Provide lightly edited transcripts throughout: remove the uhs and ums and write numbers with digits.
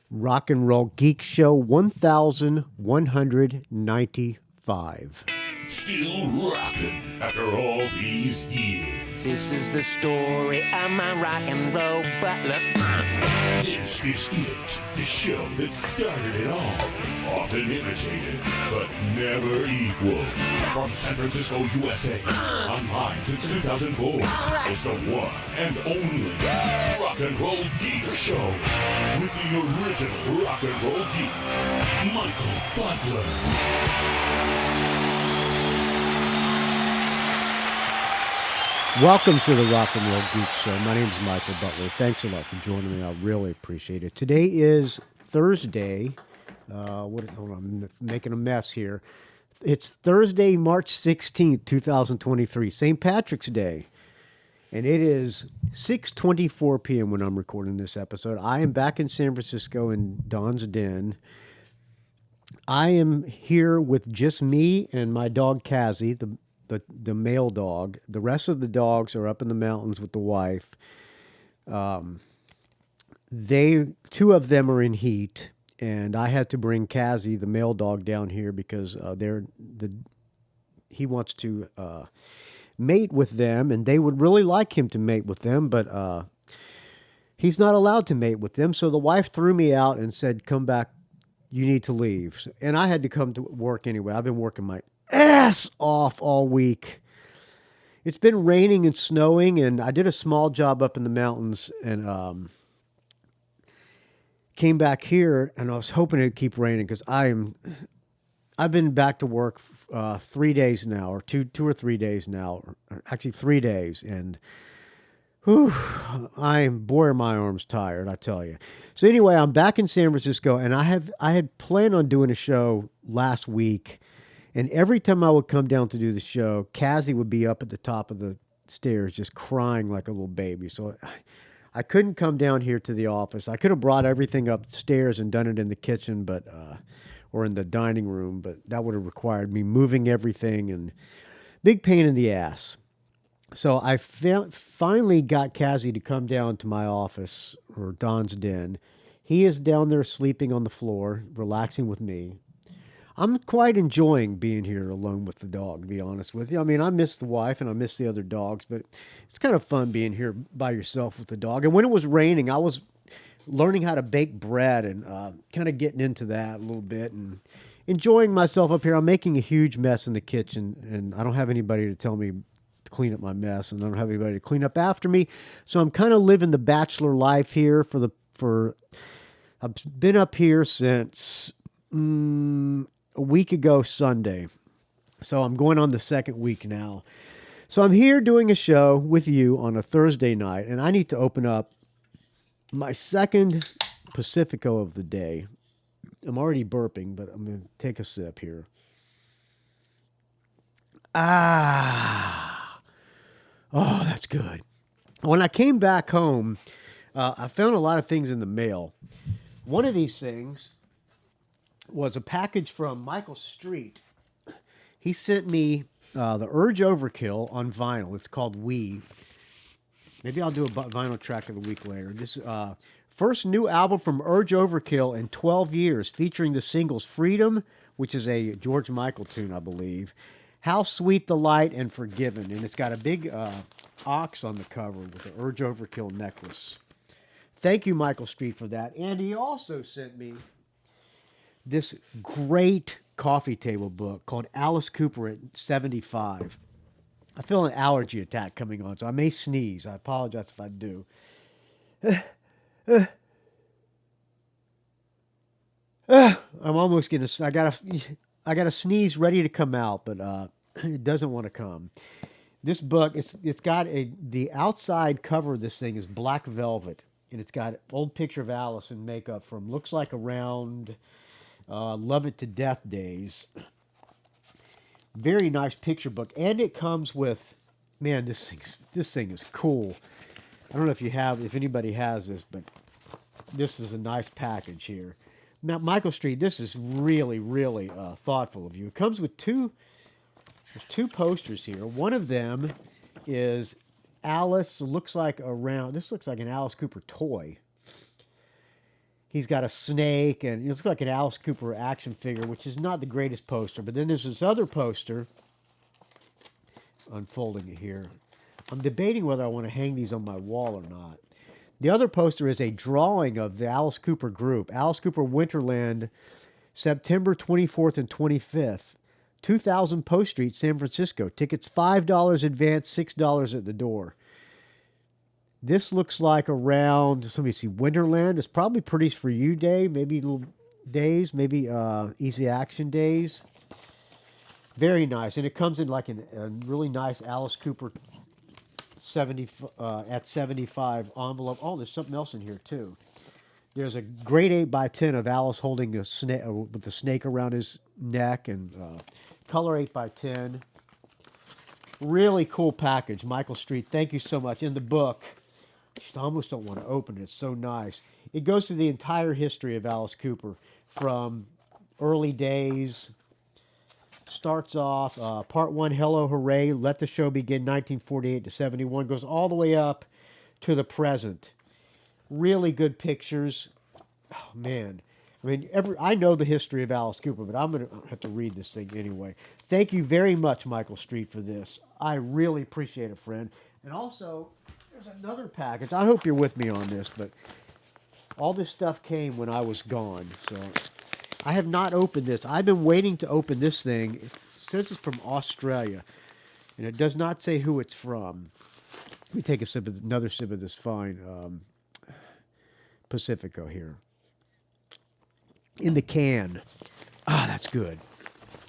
Rock and Roll Geek Show 1195. Still rocking after all these years. This is the story of my rock and roll butler. This is it, the show that started it all. Often imitated, but never equal. From San Francisco, USA. Online since 2004. It's the one and only Rock and Roll Geek Show. With the original Rock and Roll Geek, Michael Butler. Welcome to the Rock and Roll Geek Show. My name is Michael Butler. Thanks a lot for joining me. I really appreciate it. Today is Thursday. Hold on, I'm making a mess here. It's Thursday, March 16th, 2023, St. Patrick's Day. And it is 6:24 p.m. when I'm recording this episode. I am back in San Francisco in Don's Den. I am here with just me and my dog, Cassie, the male dog. The rest of the dogs are up in the mountains with the wife. Two of them are in heat, and I had to bring Cassie, the male dog, down here because he wants to mate with them, and they would really like him to mate with them, but he's not allowed to mate with them. So the wife threw me out and said, "Come back, you need to leave." And I had to come to work anyway. I've been working my ass off all week. It's been raining and snowing, and I did a small job up in the mountains and came back here, and I was hoping it'd keep raining because I've been back to work 3 days now, or two or 3 days now, or actually 3 days, and whew, boy, are my arms tired, I tell you. So anyway, I'm back in San Francisco, and I had planned on doing a show last week. And every time I would come down to do the show, Cassie would be up at the top of the stairs just crying like a little baby. So I couldn't come down here to the office. I could have brought everything upstairs and done it in the kitchen, or in the dining room, but that would have required me moving everything and big pain in the ass. So I finally got Cassie to come down to my office, or Don's Den. He is down there sleeping on the floor, relaxing with me. I'm quite enjoying being here alone with the dog, to be honest with you. I mean, I miss the wife and I miss the other dogs, but it's kind of fun being here by yourself with the dog. And when it was raining, I was learning how to bake bread and kind of getting into that a little bit and enjoying myself up here. I'm making a huge mess in the kitchen, and I don't have anybody to tell me to clean up my mess, and I don't have anybody to clean up after me. So I'm kind of living the bachelor life here I've been up here since a week ago Sunday. So I'm going on the second week now. So I'm here doing a show with you on a Thursday night, and I need to open up my second Pacifico of the day. I'm already burping, but I'm going to take a sip here. Oh, that's good. When I came back home, I found a lot of things in the mail. One of these things was a package from Michael Street. He sent me the Urge Overkill on vinyl. It's called We. Maybe I'll do a vinyl track of the week later. This first new album from Urge Overkill in 12 years, featuring the singles Freedom, which is a George Michael tune, I believe, How Sweet the Light, and Forgiven. And it's got a big ox on the cover with the Urge Overkill necklace. Thank you, Michael Street, for that. And he also sent me this great coffee table book called Alice Cooper at 75. I feel an allergy attack coming on, so I may sneeze. I apologize if I do. I'm almost gonna. I got a sneeze ready to come out, but it doesn't want to come. This book, it's got the outside cover of this thing is black velvet, and it's got an old picture of Alice in makeup from looks like around Love It to Death days. Very nice picture book, and it comes with, man, this thing is cool. I don't know if anybody has this, but this is a nice package here. Now, Michael Street, this is really, really thoughtful of you. It comes with two posters here. One of them is Alice. This looks like an Alice Cooper toy. He's got a snake, and it looks like an Alice Cooper action figure, which is not the greatest poster. But then there's this other poster, unfolding it here. I'm debating whether I want to hang these on my wall or not. The other poster is a drawing of the Alice Cooper group. Alice Cooper Winterland, September 24th and 25th. 2000 Post Street, San Francisco. Tickets $5 advance, $6 at the door. This looks like around, let me see, Winterland. It's probably pretty for you day, maybe little days, maybe easy action days. Very nice. And it comes in like a really nice Alice Cooper 75 envelope. Oh, there's something else in here too. There's a grade 8x10 of Alice holding a snake with the snake around his neck, and color 8x10. Really cool package. Michael Street, thank you so much. In the book, I almost don't want to open it. It's so nice. It goes through the entire history of Alice Cooper from early days. Starts off, part 1, Hello Hooray, Let the Show Begin, 1948 to 71. Goes all the way up to the present. Really good pictures. Oh, man. I mean, I know the history of Alice Cooper, but I'm going to have to read this thing anyway. Thank you very much, Michael Street, for this. I really appreciate it, friend. And also, there's another package. I hope you're with me on this, but all this stuff came when I was gone. So I have not opened this. I've been waiting to open this thing. It says it's from Australia, and it does not say who it's from. Let me take another sip of this fine Pacifico here. In the can. Ah, that's good.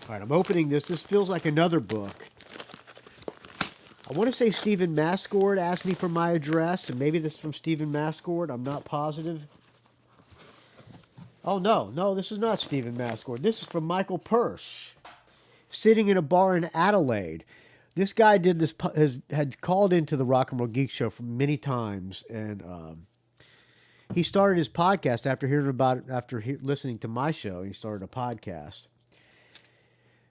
All right, I'm opening this. This feels like another book. I want to say Stephen Mascord asked me for my address, and maybe this is from Stephen Mascord. I'm not positive. Oh, no, this is not Stephen Mascord. This is from Michael Persh, sitting in a bar in Adelaide. This guy had called into the Rock and Roll Geek Show many times, and he started his podcast after listening to my show. He started a podcast.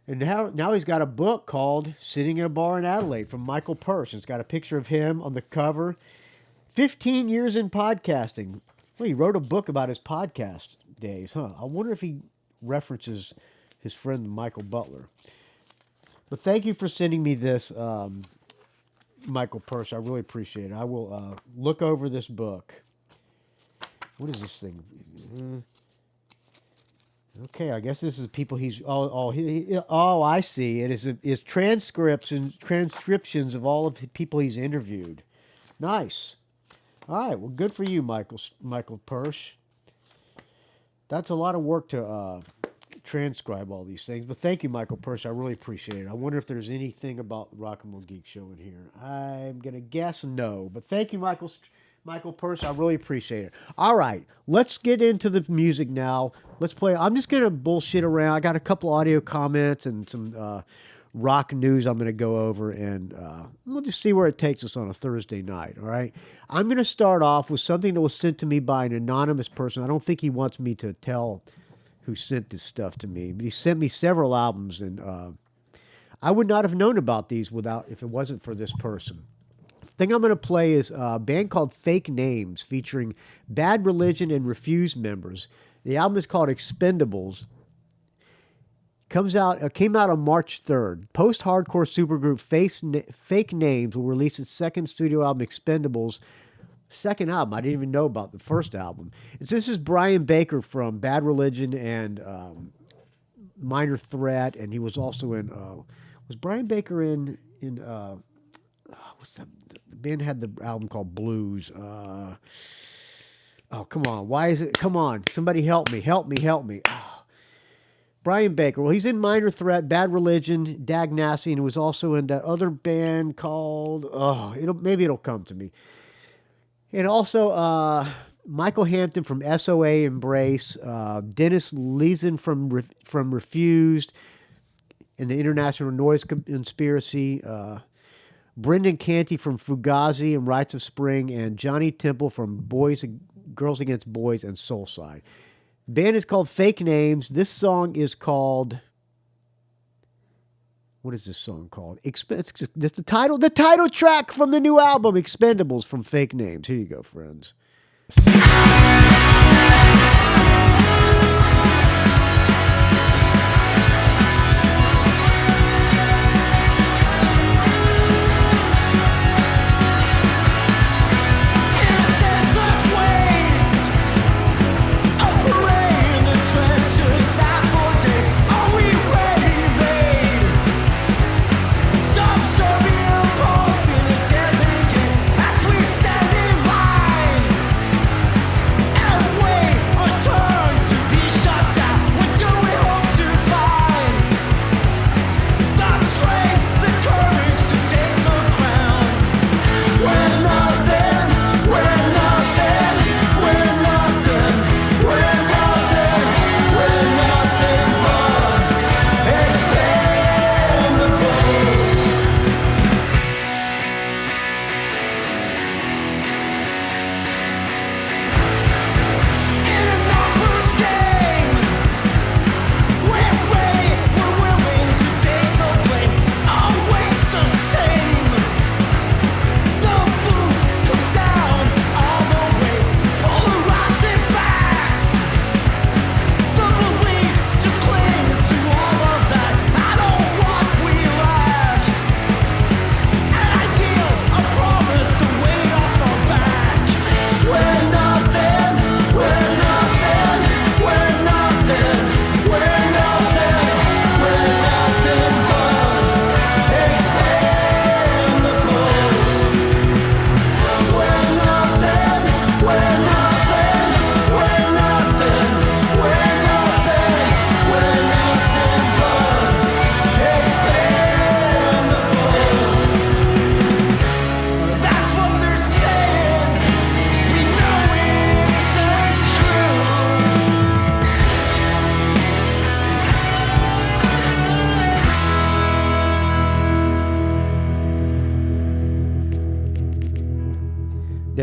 And now he's got a book called Sitting in a Bar in Adelaide from Michael Persh. It's got a picture of him on the cover. 15 years in podcasting. Well, he wrote a book about his podcast days, huh? I wonder if he references his friend Michael Butler. But thank you for sending me this, Michael Persh. I really appreciate it. I will look over this book. What is this thing? Okay, I guess this is people he's... Oh, I see. It is transcripts and transcriptions of all of the people he's interviewed. Nice. All right, well, good for you, Michael Persh. That's a lot of work to transcribe all these things. But thank you, Michael Persh. I really appreciate it. I wonder if there's anything about the Rock and Roll Geek Show in here. I'm going to guess no. But thank you, Michael Persh. I really appreciate it. All right, let's get into the music now. Let's play. I'm just going to bullshit around. I got a couple audio comments and some rock news I'm going to go over, and we'll just see where it takes us on a Thursday night, all right? I'm going to start off with something that was sent to me by an anonymous person. I don't think he wants me to tell who sent this stuff to me, but he sent me several albums, and I would not have known about these if it wasn't for this person. The thing I'm going to play is a band called Fake Names featuring Bad Religion and Refused members. The album is called Expendables. Came out on March 3rd. Post-hardcore supergroup Fake Names will release its second studio album, Expendables. Second album. I didn't even know about the first album. This is Brian Baker from Bad Religion and Minor Threat, and he was also in... was Brian Baker in what's that? The band had the album called Blues. Oh, come on. Why is it? Come on. Somebody help me. Oh. Brian Baker. Well, he's in Minor Threat, Bad Religion, Dag Nasty, and he was also in that other band called... maybe it'll come to me. And also Michael Hampton from SOA Embrace, Dennis Leeson from Refused, and the International Noise Conspiracy, Brendan Canty from Fugazi and Rites of Spring, and Johnny Temple from Girls Against Boys and Soulside. The band is called Fake Names. This song is called... What is this song called? It's the title track from the new album, Expendables, from Fake Names. Here you go, friends.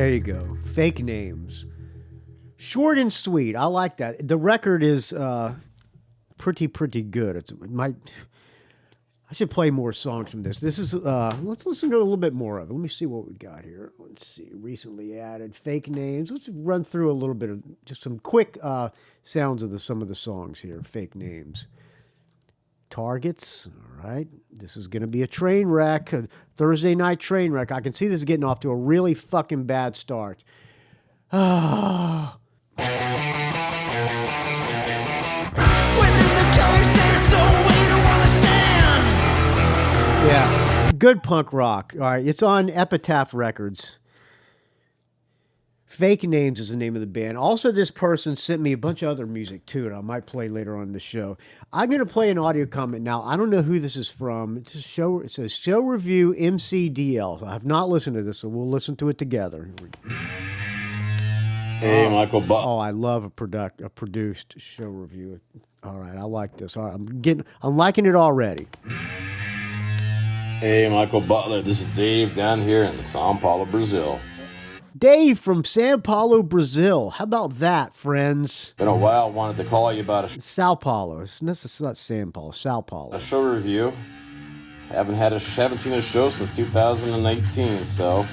There you go. Fake Names. Short and sweet. I like that. The record is pretty good. I should play more songs from this. This is let's listen to a little bit more of it. Let me see what we got here. Let's see. Recently added Fake Names. Let's run through a little bit of just some quick sounds of some of the songs here. Fake Names. Targets. All right. This is going to be a train wreck. A Thursday night train wreck. I can see this is getting off to a really fucking bad start. Ah. Yeah, good punk rock. All right, it's on Epitaph Records. Fake Names is the name of the band. Also, this person sent me a bunch of other music too, and I might play later on in the show. I'm going to play an audio comment now. I don't know who this is from. It's a show. It says Show Review MCDL. I have not listened to this, so we'll listen to it together. Hey, Michael Butler. Oh, I love a produced show review. All right, I like this. All right, I'm liking it already. Hey, Michael Butler. This is Dave down here in São Paulo, Brazil. Dave from São Paulo, Brazil. How about that, friends? Been a while. Wanted to call you about São Paulo. It's not São Paulo. São Paulo. A show review. Haven't seen a show since 2019. So,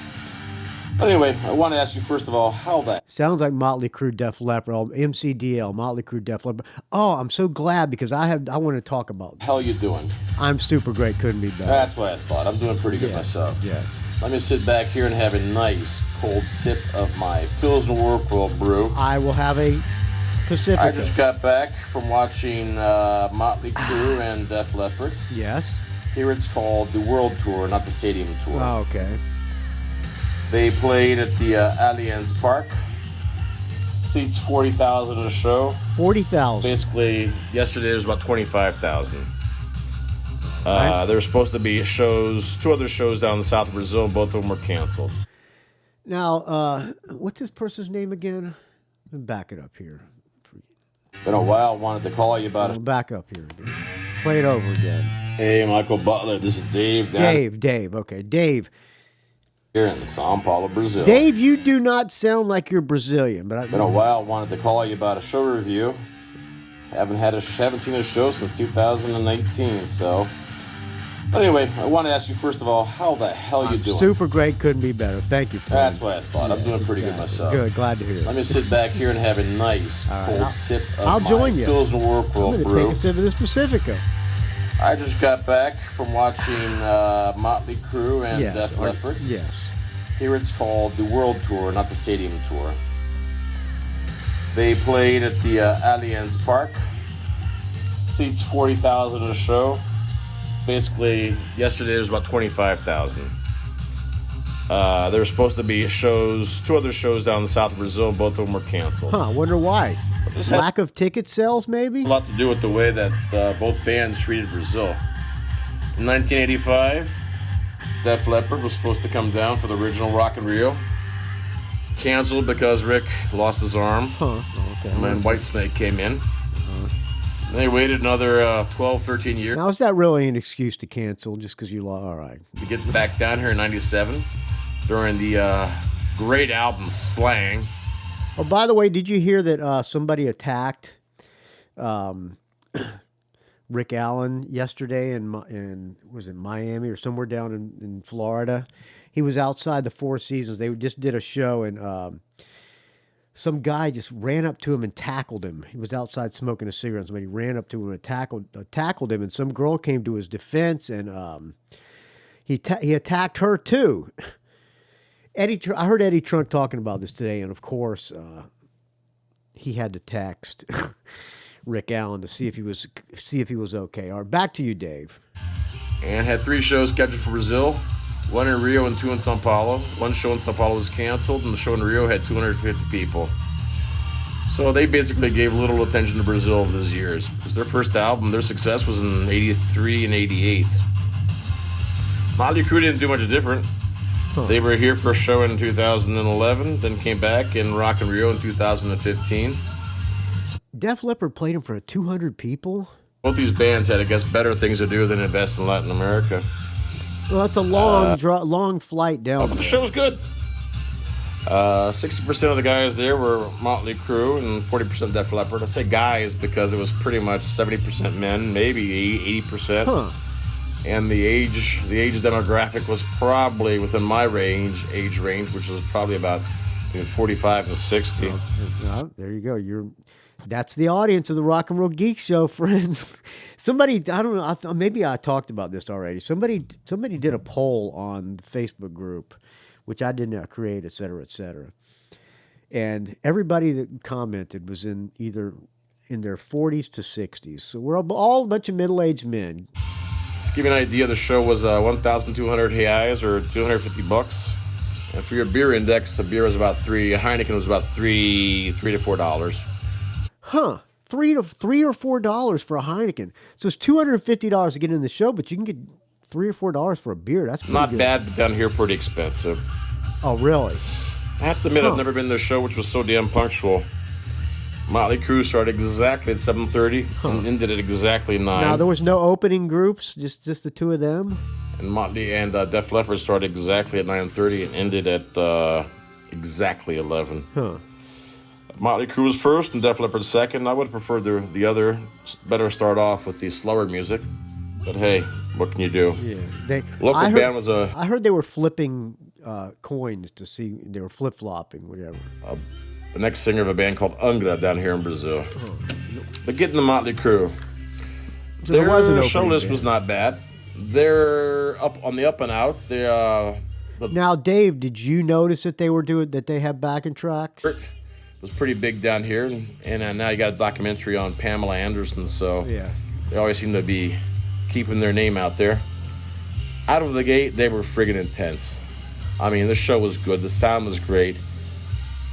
but anyway, I want to ask you first of all, how that sounds like Motley Crue, Def Leppard, MCDL, Motley Crue, Def Leppard. Oh, I'm so glad because I want to talk about how you doing? I'm super great. Couldn't be better. That's what I thought. I'm doing pretty good myself. Yes. Let me sit back here and have a nice cold sip of my Pilsner Whirlpool brew. I will have a Pacifica. I just got back from watching Motley Crue and Def Leppard. Yes. Here it's called the World Tour, not the Stadium Tour. Oh, okay. They played at the Allianz Park. Seats 40,000 at a show. 40,000. Basically, yesterday there was about 25,000. There were supposed to be two other shows down in the south of Brazil. Both of them were canceled. Now, what's this person's name again? Let me back it up here. Been a while. Wanted to call you about it. Back up here again. Play it over again. Hey, Michael Butler. This is Dave. Dave. Okay, Dave. Here in São Paulo, Brazil. Dave, you do not sound like you're Brazilian, but been a while. Wanted to call you about a show review. Haven't seen a show since 2019. So, but anyway, I want to ask you first of all, how the hell you doing? Super great, couldn't be better. Thank you. That's what I thought. I'm doing pretty good myself. Good, glad to hear it. Let me sit back here and have a nice cold sip of my Pilsner Whirlpool I'm brew. Take a sip of this Pacifica. I just got back from watching Motley Crue and Def Leppard. Yes. Here it's called the World Tour, not the Stadium Tour. They played at the Allianz Park. Seats 40,000 at a show. Basically, yesterday there was about 25,000. There were supposed to be two other shows down in the south of Brazil. Both of them were canceled. Huh, I wonder why. Lack of ticket sales, maybe? A lot to do with the way that both bands treated Brazil. In 1985, Def Leppard was supposed to come down for the original Rock in Rio. Canceled because Rick lost his arm. Huh, okay. And then Whitesnake came in. They waited another 12, 13 years. Now, is that really an excuse to cancel just because you lost? All right. To get back down here in 97 during the great album Slang. Oh, by the way, did you hear that somebody attacked Rick Allen yesterday in was it Miami or somewhere down in Florida? He was outside the Four Seasons. They just did a show, and some guy just ran up to him and tackled him. He was outside smoking a cigarette. Somebody ran up to him and tackled him, and some girl came to his defense, and he attacked her too. I heard Eddie Trunk talking about this today, and of course, he had to text Rick Allen to see if he was okay. All right, back to you, Dave. And had 3 shows scheduled for Brazil, 1 in Rio and 2 in São Paulo. 1 show in São Paulo was canceled, and the show in Rio had 250 people. So they basically gave little attention to Brazil over those years. It was their first album. Their success was in 83 and 88. Motley Crue didn't do much different. Huh. They were here for a show in 2011, then came back in Rock in Rio in 2015. Def Leppard played him for 200 people? Both these bands had, I guess, better things to do than invest in Latin America. Well, that's a long flight down but there. the show was good. 60% of the guys there were Motley Crue and 40% Def Leppard. I say guys because it was pretty much 70% men, maybe 80%. Huh. And the age demographic was probably within my age range, which was probably about between 45 and 60. Well, there you go. That's the audience of the Rock and Roll Geek Show, friends. Somebody, I don't know, maybe I talked about this already. Somebody did a poll on the Facebook group, which I didn't create, et cetera, et cetera. And everybody that commented was either in their 40s to 60s. So we're all a bunch of middle-aged men. To give you an idea, the show was 1,200 reais or $250. And for your beer index, a beer was about $3. A Heineken was about $3 to $4. Huh. $3 or $4 for a Heineken. So it's $250 to get in the show, but you can get $3 or $4 for a beer. That's pretty Not good. bad, but down here pretty expensive. Oh, really? I have to admit, I've never been to a show which was so damn punctual. Motley Crue started exactly at 7:30 and ended at exactly 9. Now, there was no opening groups, just the two of them? And Motley and Def Leppard started exactly at 9:30 and ended at exactly 11. Huh. Motley Crue was first and Def Leppard second. I would have preferred the other better start off with the slower music. But hey, what can you do? Yeah. Band was a... I heard they were flipping coins to see, they were flip-flopping, whatever. The next singer of a band called Angra down here in Brazil. But getting the Motley Crue. So there was an Their show opening list band. was not bad. They're up on the up and out. Now, Dave, did you notice that they have backing tracks? Kirk was pretty big down here, and now you got a documentary on Pamela Anderson, so Yeah. they always seem to be keeping their name out there. Out of the gate, they were friggin' intense. I mean, the show was good. The sound was great.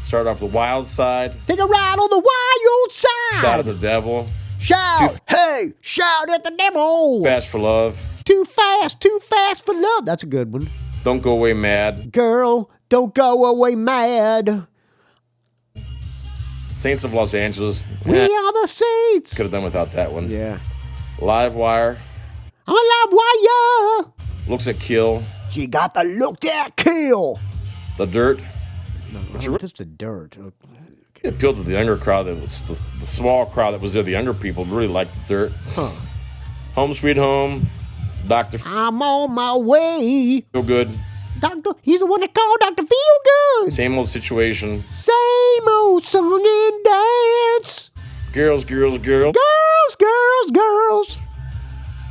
Started off the wild side. Take a ride on the wild side. Shout at the devil. Shout, hey, shout at the devil. Fast for love. Too fast for love. That's a good one. Don't go away mad. Girl, don't go away mad. Saints of Los Angeles. We are the saints. Could have done without that one. Yeah. Live Wire. I'm a live wire. Looks at Kill. She got the look that kill. The Dirt. Just the dirt. It appealed to the younger crowd. That was the small crowd that was there. The younger people really liked the Dirt. Huh. Home Sweet Home. Dr. I'm on my way. Feel Good. Doctor, he's the one that called Dr. Feel Good. Same old situation. Same old song and dance. Girls. Girls.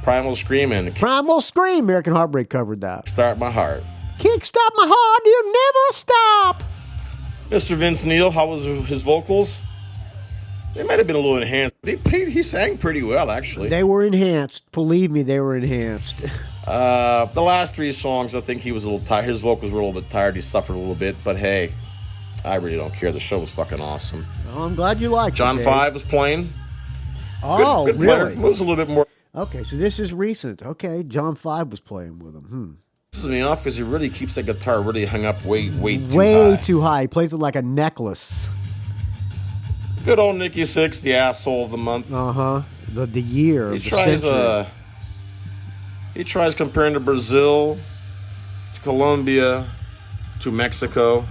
Primal Scream and Primal Scream. American Heartbreak covered that. Start My Heart. Kickstart my heart, you'll never stop. Mr. Vince Neil, how was his vocals? They might have been a little enhanced, but he sang pretty well, actually. They were enhanced. Believe me, they were enhanced. The last 3 songs, I think he was a little tired. His vocals were a little bit tired. He suffered a little bit, but hey, I really don't care. The show was fucking awesome. Oh, I'm glad you liked John it. 5 was playing. Oh, Good really? player. Moves a little bit more. Okay, so this is recent. Okay, John 5 was playing with him. Pisses me off because he really keeps that guitar really hung up way too Way high. too high. He plays it like a necklace. Good old Nikki Sixx, the asshole of the month. Uh-huh. The year. He of the tries century. he tries comparing to Brazil, to Colombia, to Mexico.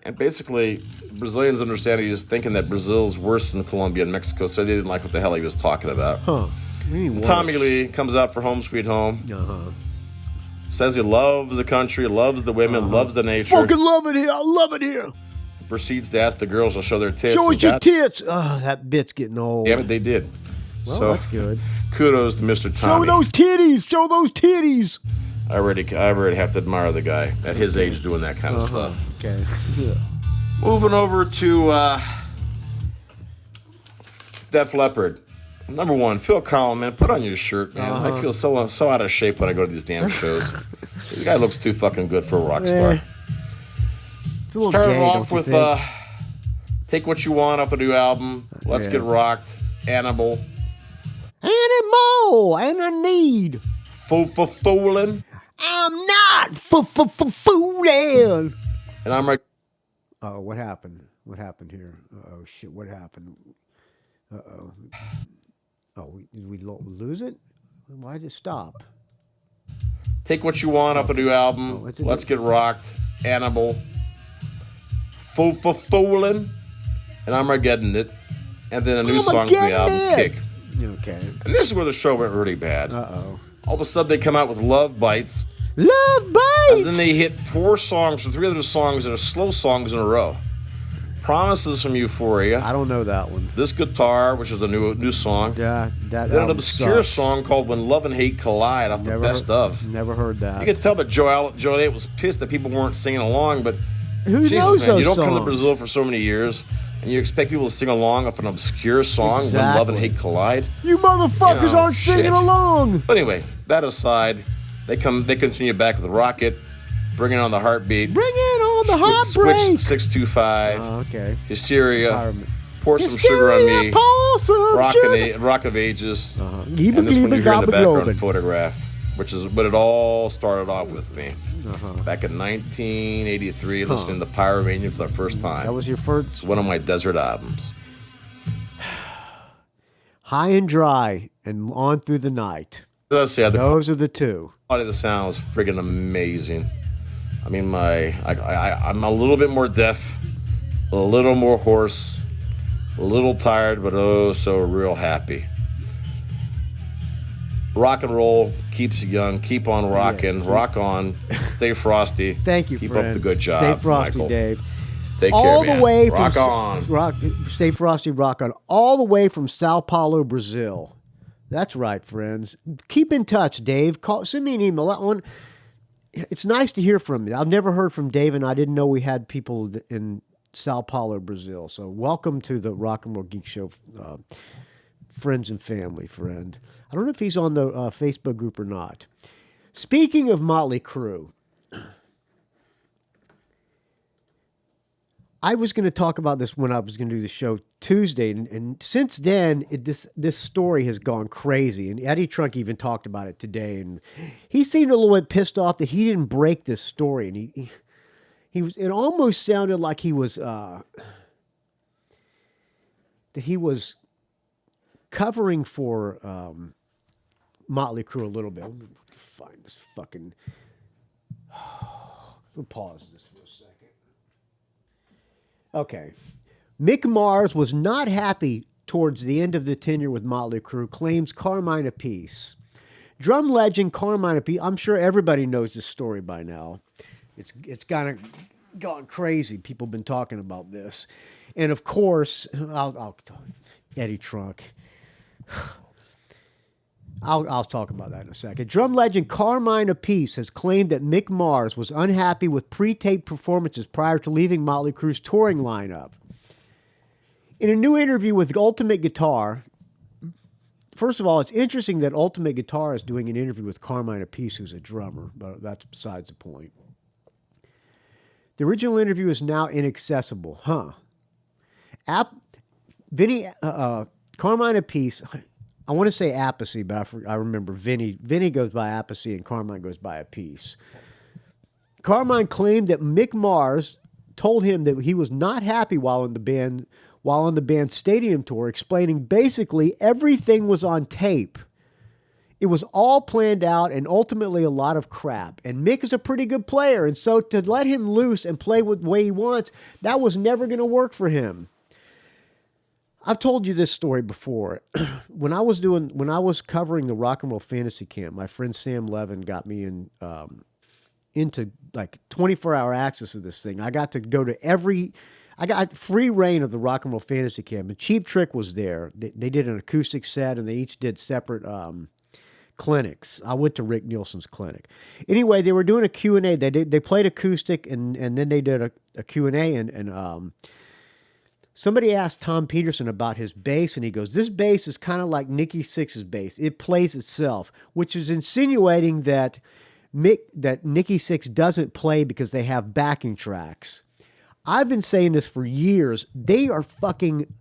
And basically, Brazilians understand he's thinking that Brazil's worse than Colombia and Mexico, so they didn't like what the hell he was talking about. Huh. What do you mean Tommy worse? Lee comes out for Home Sweet Home. Uh-huh. Says he loves the country, loves the women, loves the nature. Fucking love it here. I love it here. Proceeds to ask the girls to show their tits. Show and us your God tits. Oh, that bit's getting old. damn it, they did. Well, So that's good. kudos to Mr. Show Tommy. those titties. Show those titties. I already have to admire the guy at his age doing that kind of stuff. Okay. Yeah. Moving over to Def Leppard. Number 1, Phil Collins, man, put on your shirt, man. I feel so out of shape when I go to these damn shows. The guy looks too fucking good for a rock star. It's a little Started gay, off don't with you think? Take What You Want off the new album. Let's Yeah. Get Rocked. Animal. Animal, and I need. Fooling. I'm not fooling. And I'm like, Oh, what happened? What happened here? Oh shit! What happened? Oh, did we lose it? Why did it stop? Take What You Want off the new album. what's it Let's do? Get Rocked. Animal. Fooling and Armageddon It. And then a new song from the album, Kick. Okay. And this is where the show went really bad. Uh-oh. All of a sudden, they come out with Love Bites. Love Bites! And then they hit 4 songs or 3 other songs that are slow songs in a row. Promises from Euphoria. I don't know that one. This Guitar, which is the new song. Yeah, that Then an obscure song called When Love and Hate Collide off the Best Of. Never heard that. You could tell, but Joe Elliott was pissed that people weren't singing along, but Who Jesus, knows man, those you don't come to songs? Brazil for so many years, and you expect people to sing along off an obscure song When Love and Hate Collide? You motherfuckers aren't singing along! But anyway, that aside, they continue back with Rocket, Bringing on the Heartbeat. Bring it on the heartbreak! Switch 625. Okay. Hysteria. Pour Some Sugar on Me. Pour some sugar. Rock of Ages. And Gibba this one you hear in the gobba background, globin'. Photograph, which is what it all started off with me. Back in 1983, listening to Pyromania for the first time. That was your first? It's one of my desert albums. High and Dry and On Through the Night. Let's see, the Those are the two. quality of the sound was friggin' amazing. I mean, I'm a little bit more deaf, a little more hoarse, a little tired, but oh so real happy. Rock and roll keeps you young. Keep on rocking. Rock on. Stay frosty. Thank you, Keep friend. up the good job, Stay frosty, Michael. Dave. Take All care, the man. way rock from on. Stay frosty, rock on. All the way from Sao Paulo, Brazil. That's right, friends. Keep in touch, Dave. Send me an email. That one. It's nice to hear from you. I've never heard from Dave, and I didn't know we had people in Sao Paulo, Brazil. So welcome to the Rock and Roll Geek Show, friends and family, friend. I don't know if he's on the Facebook group or not. Speaking of Motley Crue, I was going to talk about this when I was going to do the show Tuesday, and since then, this story has gone crazy. And Eddie Trunk even talked about it today, and he seemed a little bit pissed off that he didn't break this story. And he was. It almost sounded like he was that he was covering for Motley Crue a little bit. Let me find this fucking. We'll pause this for a second. Okay. Mick Mars was not happy towards the end of the tenure with Motley Crue, claims Carmine Appice. Drum legend Carmine Appice, I'm sure everybody knows this story by now. It's kind of gone crazy. People have been talking about this. And of course, I'll talk. Eddie Trunk. I'll talk about that in a second. Drum legend Carmine Appice has claimed that Mick Mars was unhappy with pre-taped performances prior to leaving Motley Crue's touring lineup. In a new interview with Ultimate Guitar, first of all, it's interesting that Ultimate Guitar is doing an interview with Carmine Appice, who's a drummer, but that's besides the point. The original interview is now inaccessible, Carmine Appice, I want to say Appice, but I remember Vinny. Vinny goes by Appice and Carmine goes by Appice. Carmine claimed that Mick Mars told him that he was not happy while on the band's stadium tour, explaining basically everything was on tape. It was all planned out and ultimately a lot of crap. And Mick is a pretty good player, and so to let him loose and play the way he wants, that was never going to work for him. I've told you this story before. When I was covering the Rock and Roll Fantasy Camp, my friend Sam Levin got me into like 24-hour access to this thing. I got to go to I got free reign of the Rock and Roll Fantasy Camp. And Cheap Trick was there. They did an acoustic set, and they each did separate clinics. I went to Rick Nielsen's clinic. Anyway, they were doing a Q&A. They played acoustic, and then they did a Q&A, and somebody asked Tom Peterson about his bass, and he goes, this bass is kind of like Nikki Sixx's bass. It plays itself, which is insinuating that Nikki Sixx doesn't play because they have backing tracks. I've been saying this for years. They are fucking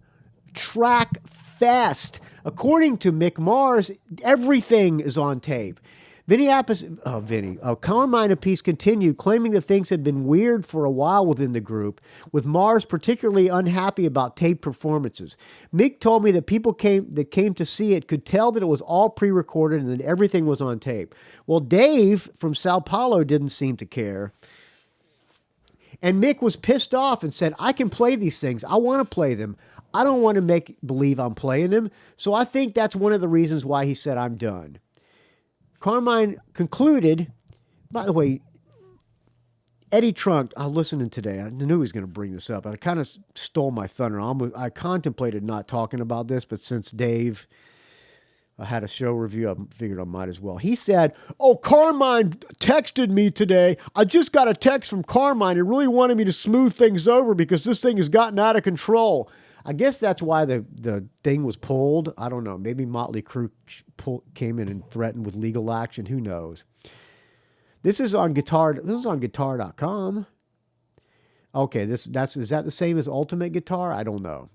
track fest. According to Mick Mars, everything is on tape. Carmine Appice continued, claiming that things had been weird for a while within the group, with Mars particularly unhappy about tape performances. Mick told me that people that came to see it could tell that it was all pre-recorded and that everything was on tape. Well, Dave from Sao Paulo didn't seem to care. And Mick was pissed off and said, I can play these things. I want to play them. I don't want to make believe I'm playing them. So I think that's one of the reasons why he said, I'm done. Carmine concluded, by the way, Eddie Trunk, I was listening today. I knew he was going to bring this up. And I kind of stole my thunder. I contemplated not talking about this, but since Dave had a show review, I figured I might as well. He said, oh, Carmine texted me today. I just got a text from Carmine. He really wanted me to smooth things over because this thing has gotten out of control. I guess that's why the thing was pulled. I don't know. Maybe Motley Crue came in and threatened with legal action. Who knows? This is on guitar. This is on guitar.com. Okay, is that the same as Ultimate Guitar? I don't know.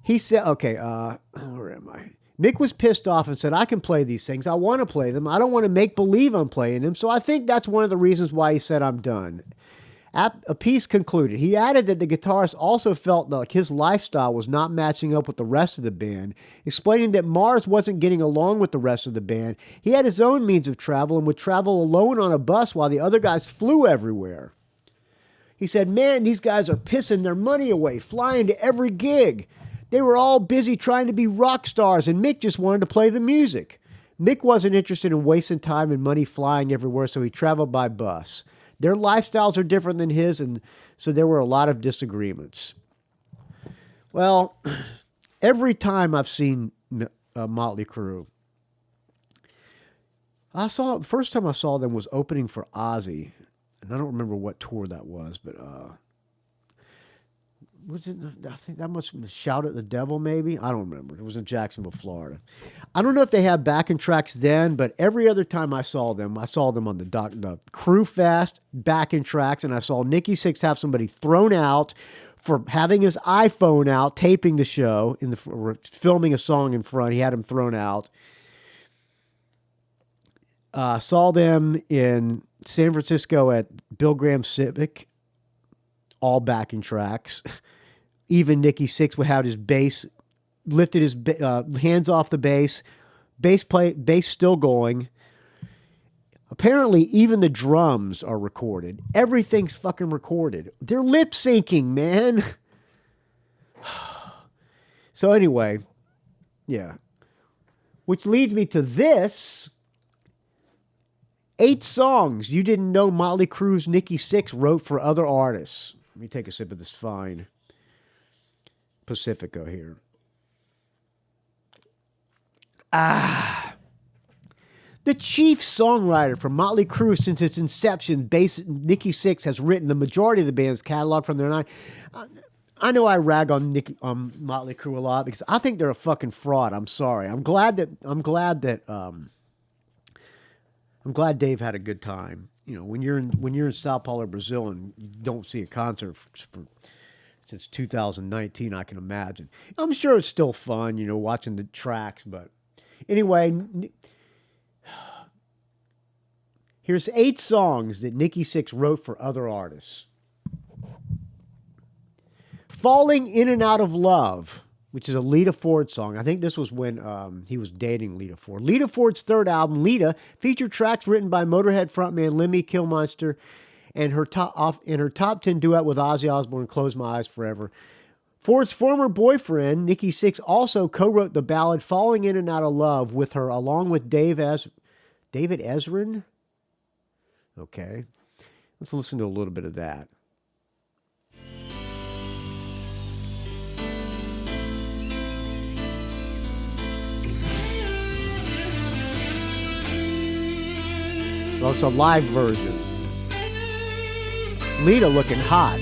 He said, okay, where am I? Mick was pissed off and said, I can play these things. I want to play them. I don't want to make believe I'm playing them. So I think that's one of the reasons why he said I'm done. A piece concluded. He added that the guitarist also felt like his lifestyle was not matching up with the rest of the band, explaining that Mars wasn't getting along with the rest of the band. He had his own means of travel and would travel alone on a bus while the other guys flew everywhere. He said, man, these guys are pissing their money away, flying to every gig. They were all busy trying to be rock stars, and Mick just wanted to play the music. Mick wasn't interested in wasting time and money flying everywhere, so he traveled by bus. Their lifestyles are different than his, and so there were a lot of disagreements. Well, every time I've seen Motley Crue, the first time I saw them was opening for Ozzy, and I don't remember what tour that was, but I think that must have been Shout at the Devil, maybe? I don't remember. It was in Jacksonville, Florida. I don't know if they had backing tracks then, but every other time I saw them on the Crue Fest backing tracks, and I saw Nikki Sixx have somebody thrown out for having his iPhone out, taping the show, filming a song in front. He had him thrown out. Saw them in San Francisco at Bill Graham Civic, all backing tracks. Even Nikki Sixx would have his bass, lifted his hands off the bass still going. Apparently, even the drums are recorded. Everything's fucking recorded. They're lip syncing, man. So anyway, yeah. Which leads me to this. 8 songs you didn't know Motley Crue's Nikki Sixx wrote for other artists. Let me take a sip of this fine Pacifico here. The chief songwriter for Motley Crue since its inception, Nikki Sixx, has written the majority of the band's catalog from their 9. I know I rag on Motley Crue a lot because I think they're a fucking fraud. I'm sorry. I'm glad Dave had a good time. You know, when you're in Sao Paulo, Brazil, and you don't see a concert since 2019, I can imagine. I'm sure it's still fun, watching the tracks. But anyway, here's 8 songs that Nikki Sixx wrote for other artists. Falling In and Out of Love, which is a Lita Ford song. I think this was when he was dating Lita Ford. Lita Ford's third album, Lita, featured tracks written by Motorhead frontman Lemmy Kilmister and her top 10 duet with Ozzy Osbourne, Close My Eyes Forever. Ford's former boyfriend, Nikki Sixx, also co-wrote the ballad Falling In and Out of Love with her, along with David Ezrin. Okay, let's listen to a little bit of that. Well, it's a live version. Lita looking hot.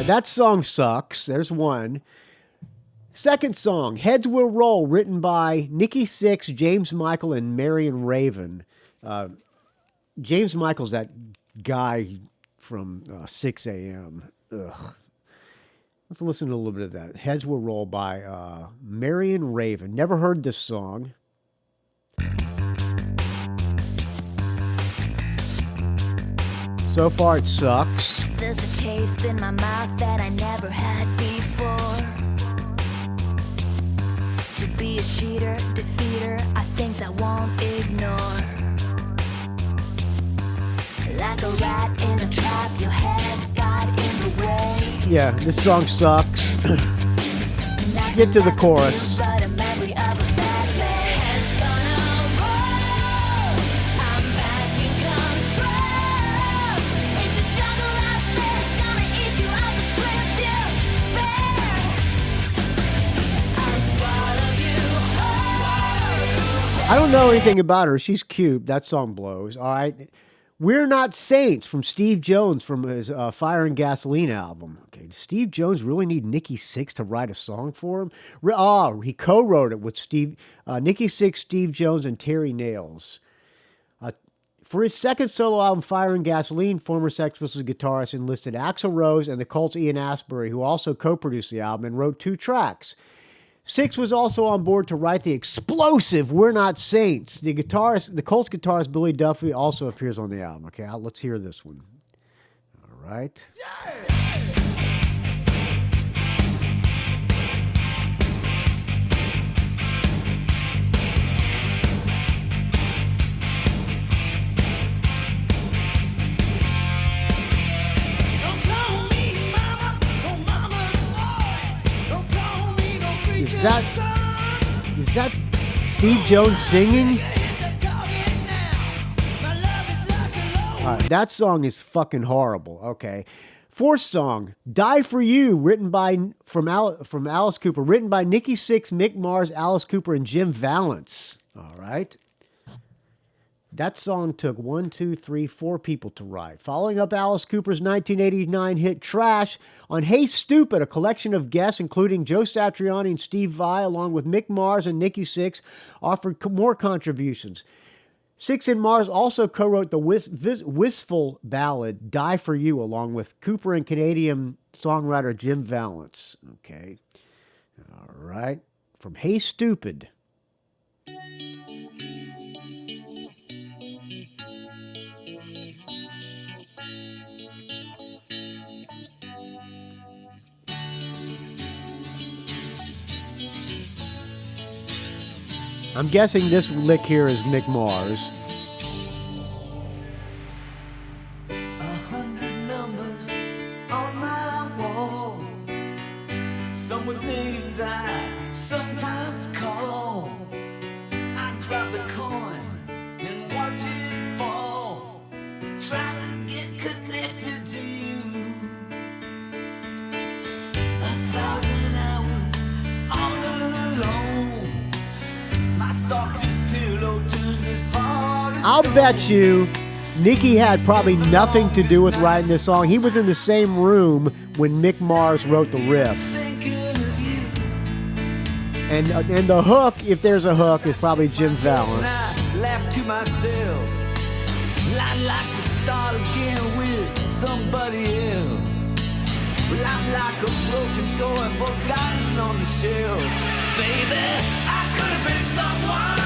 That song sucks. There's one. Second song, Heads Will Roll, written by Nikki Sixx, James Michael, and Marion Raven. James Michael's that guy from 6 a.m. Ugh. Let's listen to a little bit of that. Heads Will Roll by Marion Raven. Never heard this song. So far, it sucks. There's a taste in my mouth that I never had before. To be a cheater, defeater, are things I won't ignore. Like a rat in a trap, your head got in the way. Yeah, this song sucks. Get to the chorus. I don't know anything about her. She's cute. That song blows. All right. We're Not Saints from Steve Jones from his Fire and Gasoline album. Okay, does Steve Jones really need Nikki Sixx to write a song for him? He co-wrote it with Nikki Sixx, Steve Jones, and Terry Nails. For his second solo album, Fire and Gasoline, former Sex Pistols guitarist enlisted Axl Rose and the Cult's Ian Astbury, who also co-produced the album and wrote 2 tracks. Sixx was also on board to write the explosive We're Not Saints. The Colts guitarist Billy Duffy also appears on the album. Okay, let's hear this one. All right. Is that Steve Jones singing? That song is fucking horrible. Okay. 4th song, Die For You, from Alice Cooper, written by Nikki Sixx, Mick Mars, Alice Cooper, and Jim Vallance. All right. That song took 4 people to write. Following up Alice Cooper's 1989 hit Trash, on Hey Stupid, a collection of guests, including Joe Satriani and Steve Vai, along with Mick Mars and Nikki Sixx, offered more contributions. Sixx and Mars also co-wrote the wistful ballad Die For You, along with Cooper and Canadian songwriter Jim Vallance. Okay. All right. From Hey Stupid. I'm guessing this lick here is Mick Mars. 100 numbers on my wall. Some with names I sometimes call. I drop the coin and watch it fall. Trying to get connected to you. 1,000 hours all alone. I'll bet you Nikki had probably nothing to do with writing this song. He was in the same room when Mick Mars wrote the riff. And the hook, if there's a hook, is probably Jim Vallance. Laugh to myself. I'd like to start again with somebody else. Well, I'm like a broken toy forgotten on the shelf. Baby, I could have been someone.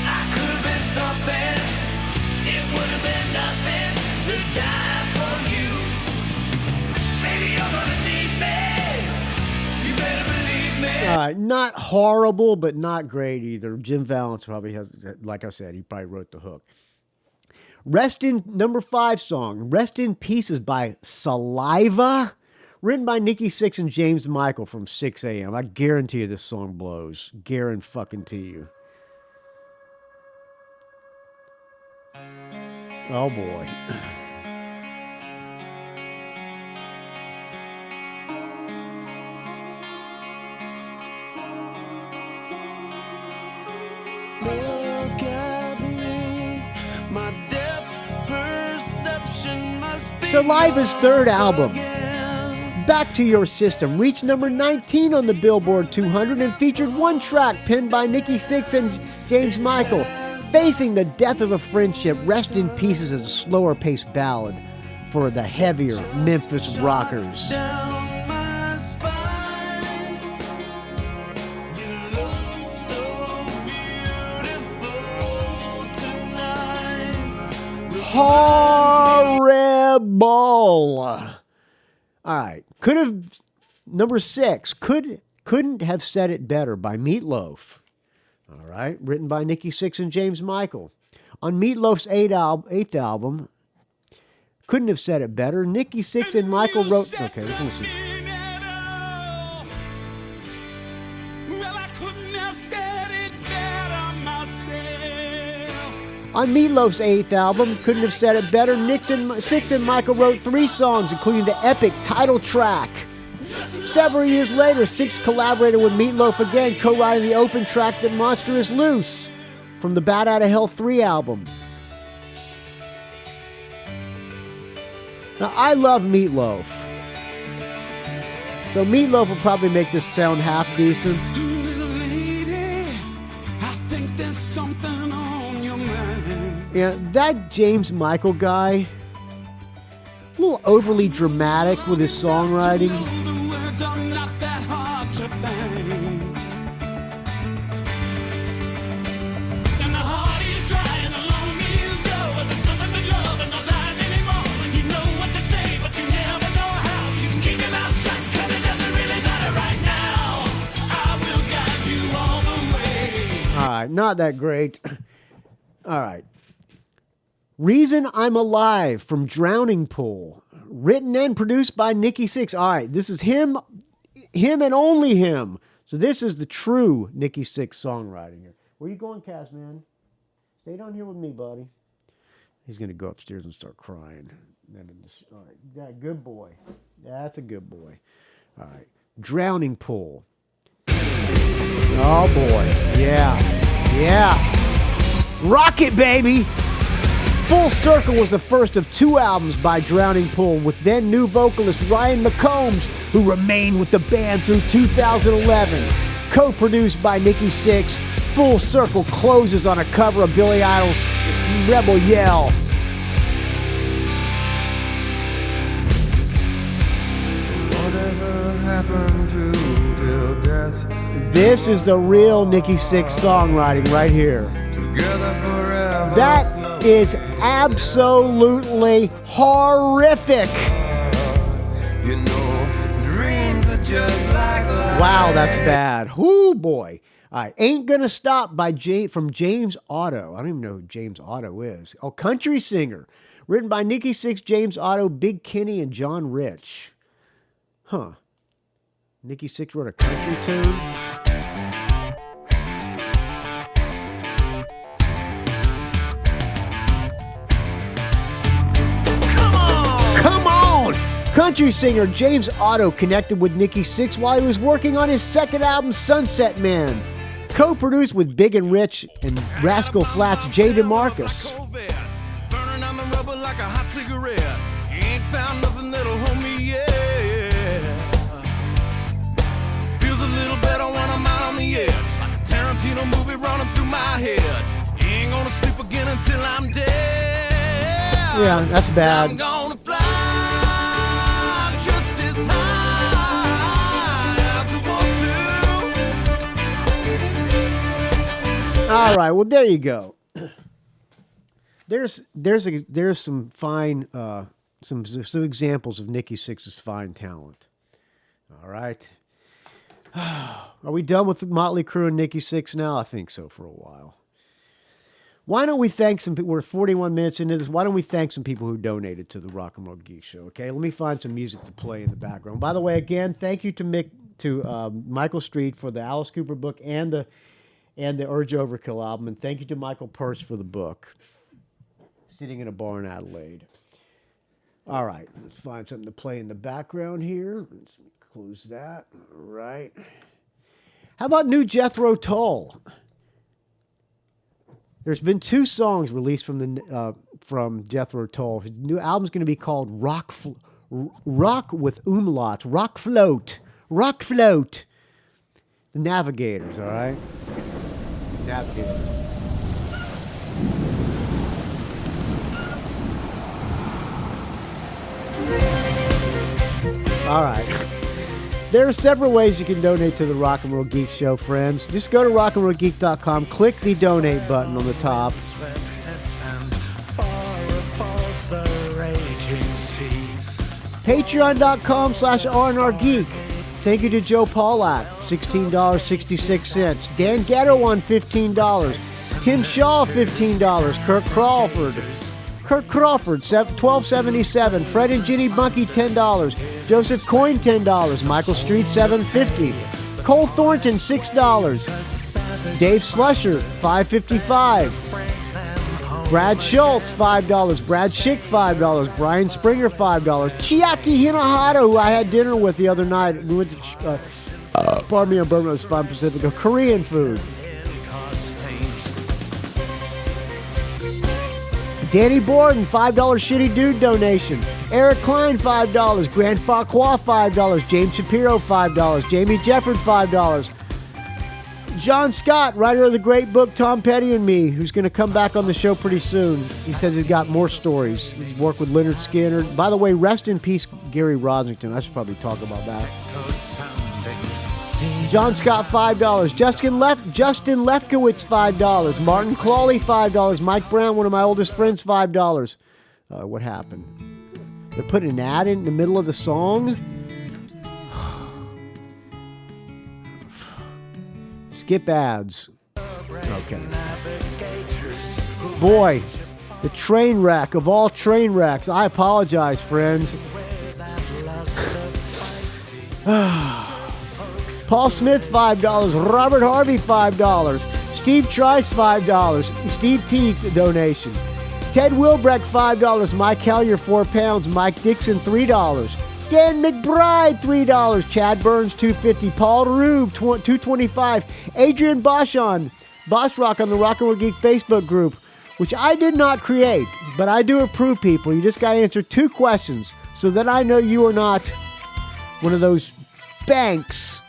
I could have been something. It would have been nothing to die for you. Maybe you're gonna need me. You better believe me. Not horrible, but not great either. Jim Vallance probably has, like I said, he probably wrote the hook. Number 5 song, Rest in Pieces by Saliva. Written by Nikki Sixx and James Michael from 6 a.m. I guarantee you this song blows. Guarantee you. Oh boy. Look at me, my depth perception must be Saliva's 3rd album, Back to Your System, reached number 19 on the Billboard 200 and featured 1 track penned by Nikki Sixx and James Michael. Facing the death of a friendship, Rest in Pieces is a slower paced ballad for the heavier Memphis rockers. Down my spine, you look so beautiful tonight. Horrible. All right. Number 6, Couldn't Have Said It Better by Meatloaf. All right. Written by Nikki Sixx and James Michael. On Meatloaf's eighth album, Couldn't Have Said It Better, Nikki Sixx and Michael wrote... Okay, let's listen. On Meatloaf's 8th album, Couldn't Have Said It Better, Sixx and Michael wrote 3 songs, including the epic title track. Several years later, Sixx collaborated with Meatloaf again, co-writing the open track That Monster Is Loose from the Bat Outta Hell 3 album. Now, I love Meatloaf. So Meatloaf will probably make this sound half decent. Little lady, I think there's something on your mind. Yeah, that James Michael guy, a little overly dramatic with his songwriting. The words are not that hard to find. And the harder you try and the longer you go, but there's nothing but love in those eyes anymore. You know what to say, but you never know how. You can keep your mouth shut, cause it doesn't really matter right now. I will guide you all the way. All right, not that great. All right. Reason I'm Alive from Drowning Pool. Written and produced by Nikki Sixx. All right, this is him and only him. So this is the true Nikki Sixx songwriting here. Where you going, Cass, man? Stay down here with me, buddy. He's going to go upstairs and start crying. All right, yeah, good boy. That's a good boy. All right, Drowning Pool. Oh, boy. Yeah. Rock it, baby. Full Circle was the first of 2 albums by Drowning Pool, with then new vocalist Ryan McCombs, who remained with the band through 2011. Co-produced by Nikki Sixx, Full Circle closes on a cover of Billy Idol's Rebel Yell. Whatever happened to till death? This is the real Nikki Sixx songwriting right here. Together forever. That is absolutely horrific. You know, dreams are just like life. Wow, that's bad. Whoo, boy. All right, Ain't Gonna Stop from James Otto. I don't even know who James Otto is. Oh, Country Singer. Written by Nikki Sixx, James Otto, Big Kenny, and John Rich. Huh. Nikki Sixx wrote a country tune? Come on! Country singer James Otto connected with Nikki Sixx while he was working on his second album, Sunset Man. Co-produced with Big and Rich and Rascal Flatts' Jay DeMarcus. Burning on the rubber like a hot cigarette. You ain't found nothing that'll hold me yet. Feels a little better when I'm out on the edge, like a Tarantino movie running through my head. You ain't gonna sleep again until I'm dead. Yeah, that's bad. I'm gonna fly just as high as I want to. All right, well there you go. There's some fine some examples of Nikki Sixx's fine talent. All right. Are we done with Motley Crue and Nikki Sixx now? I think so for a while. Why don't we thank some people? We're 41 minutes into this. Why don't we thank some people who donated to the Rock and Roll Geek Show? Okay, let me find some music to play in the background. By the way, again, thank you to Michael Street for the Alice Cooper book and the Urge Overkill album, and thank you to Michael Purse for the book. Sitting in a bar in Adelaide. All right, let's find something to play in the background here. Let's close that. All right. How about new Jethro Tull? There's been 2 songs released from Jethro Tull. His new album's going to be called Rock with Umlauts. Rock Float. The Navigators, all right? Navigators. All right. There are several ways you can donate to the Rock and Roll Geek Show, friends. Just go to rockandrollgeek.com, click the donate button on the top. Patreon.com/RNRGeek. Thank you to Joe Pawlak, $16.66. Dan Gerawan, $15. Tim Schall, $15. Kirk Crawford, $12.77. Fred and Ginny Bunke, $10. Joseph Coyne, $10. Michael Street, $7.50. Cole Thornton, $6. Dave Slusher, $5.55. Brad Schultz, $5. Brad Shick, $5. Brian Springer, $5. Chiaki Hinohara, who I had dinner with the other night. We went to, pardon me, on Burma, Spine Pacific, Korean food. Danny Borden, $5 Shitty Dude donation. Erik Klein, $5. Grant Farquhar, $5. James Shapiro, $5. Jamie Jefford, $5. John Scott, writer of the great book Tom Petty and Me, who's going to come back on the show pretty soon. He says he's got more stories. He's worked with Leonard Skinner. By the way, rest in peace, Gary Rosington. I should probably talk about that. John Scott, $5. Justin Lefkowitz, $5. Martin Clawley, $5. Mike Brown, one of my oldest friends, $5. What happened? They're putting an ad in the middle of the song? Skip ads. Okay. Boy, the train wreck of all train wrecks. I apologize, friends. Paul Smith, $5. Robert Harvey, $5. Steve Trice, $5. Steve T, donation. Ted Wilbrecht, $5. Mike Hellier, £4. Mike Dixon, $3. Dan McBride, $3. Chad Burns, $2.50. Paul Rube, $2.25. Adrian Boschon, Boss Rock on the Rock and Roll Geek Facebook group, which I did not create, but I do approve people. You just got to answer 2 questions so that I know you are not one of those banks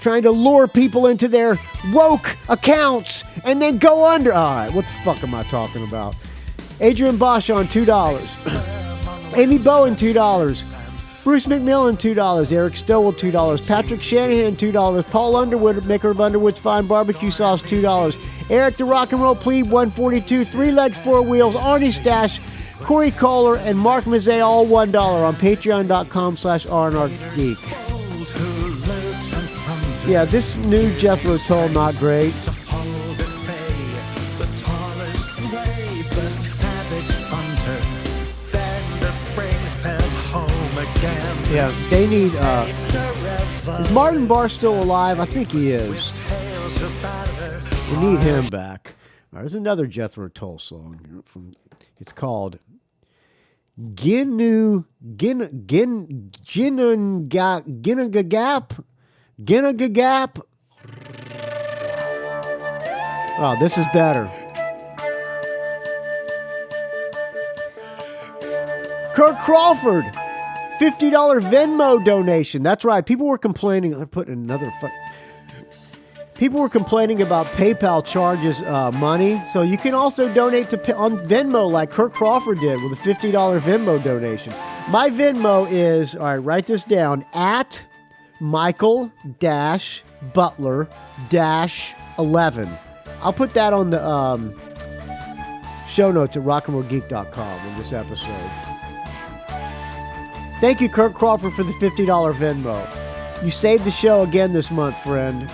trying to lure people into their woke accounts and then go under. All right, what the fuck am I talking about? Adrian Boschon, $2. Amy Bowen, $2. Bruce McMillan, $2. Eric Stowell, $2. Patrick Shanahan, $2. Paul Underwood, maker of Underwood's Fine Barbecue Sauce, $2. Eric the Rock and Roll Plebe, $142. 3 Legs, 4 Wheels, Arnie Stash, Corey Kohler, and Mark Mazzei, all $1 on patreon.com/RNRgeek. Yeah, this new Jethro Tull, not great. Yeah, they need, is Martin Barr still alive? I think he is. We need him back. All right, there's another Jethro Tull song. It's called Ginnagagap. Oh, this is better. Kirk Crawford, $50 Venmo donation. That's right. People were complaining. I put another. People were complaining about PayPal charges money. So you can also donate on Venmo like Kirk Crawford did with a $50 Venmo donation. My Venmo is, all right, write this down, at Michael-Butler-11. I'll put that on the show notes at rockandrollgeek.com in this episode. Thank you, Kirk Crawford, for the $50 Venmo. You saved the show again this month, friend.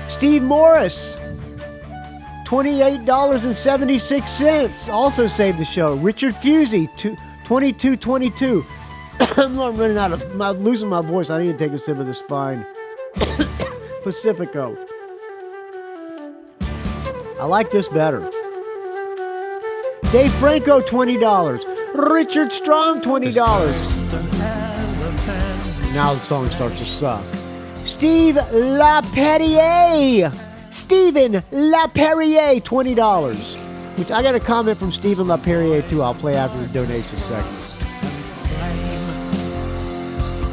Steve Morris, $28.76. Also saved the show. Richard Fusey, $22.22. I'm running out of, I'm losing my voice. I need to take a sip of this fine Pacifico. I like this better. Dave Franco, $20. Richard Strong, $20. Now the song starts to suck. Steve Laperriere. Stephen Laperriere, $20. Which I got a comment from Stephen Laperriere too. I'll play after the donation segment.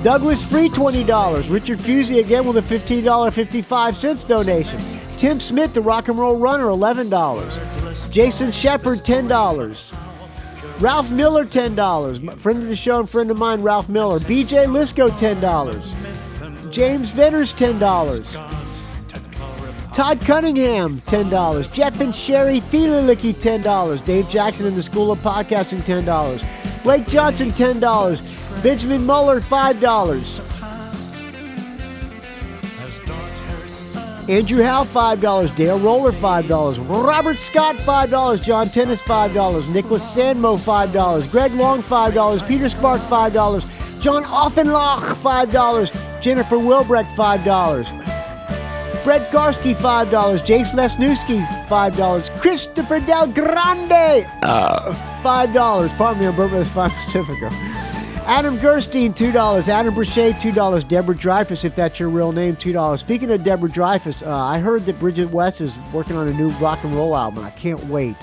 Douglas Free, $20. Richard Fusey again with a $15.55 donation. Tim Smith, the Rock and Roll Runner, $11. Jason Shepard, $10. Ralph Miller, $10. Friend of the show and friend of mine, Ralph Miller. BJ Lisco, $10. James Venners, $10. Todd Cunningham, $10. Jeff and Sherry Thielelicki, $10. Dave Jackson in the School of Podcasting, $10. Blake Johnson, $10. Benjamin Muller, $5. Andrew Howe, $5. Dale Roller, $5. Robert Scott, $5. John Tennis, $5. Nicholas Sandmo, $5. Greg Long, $5. Peter Spark, $5. John Offenloch, $5. Jennifer Wilbrecht, $5. Brett Garski, $5. Jace Lesniewski, $5. Christopher Del Grande, $5. Pardon me, I'm broken this fine Pacifico. Adam Gerstein, $2. Adam Brachet, $2. Deborah Dreyfus, if that's your real name, $2. Speaking of Deborah Dreyfus, I heard that Bridget West is working on a new rock and roll album. I can't wait.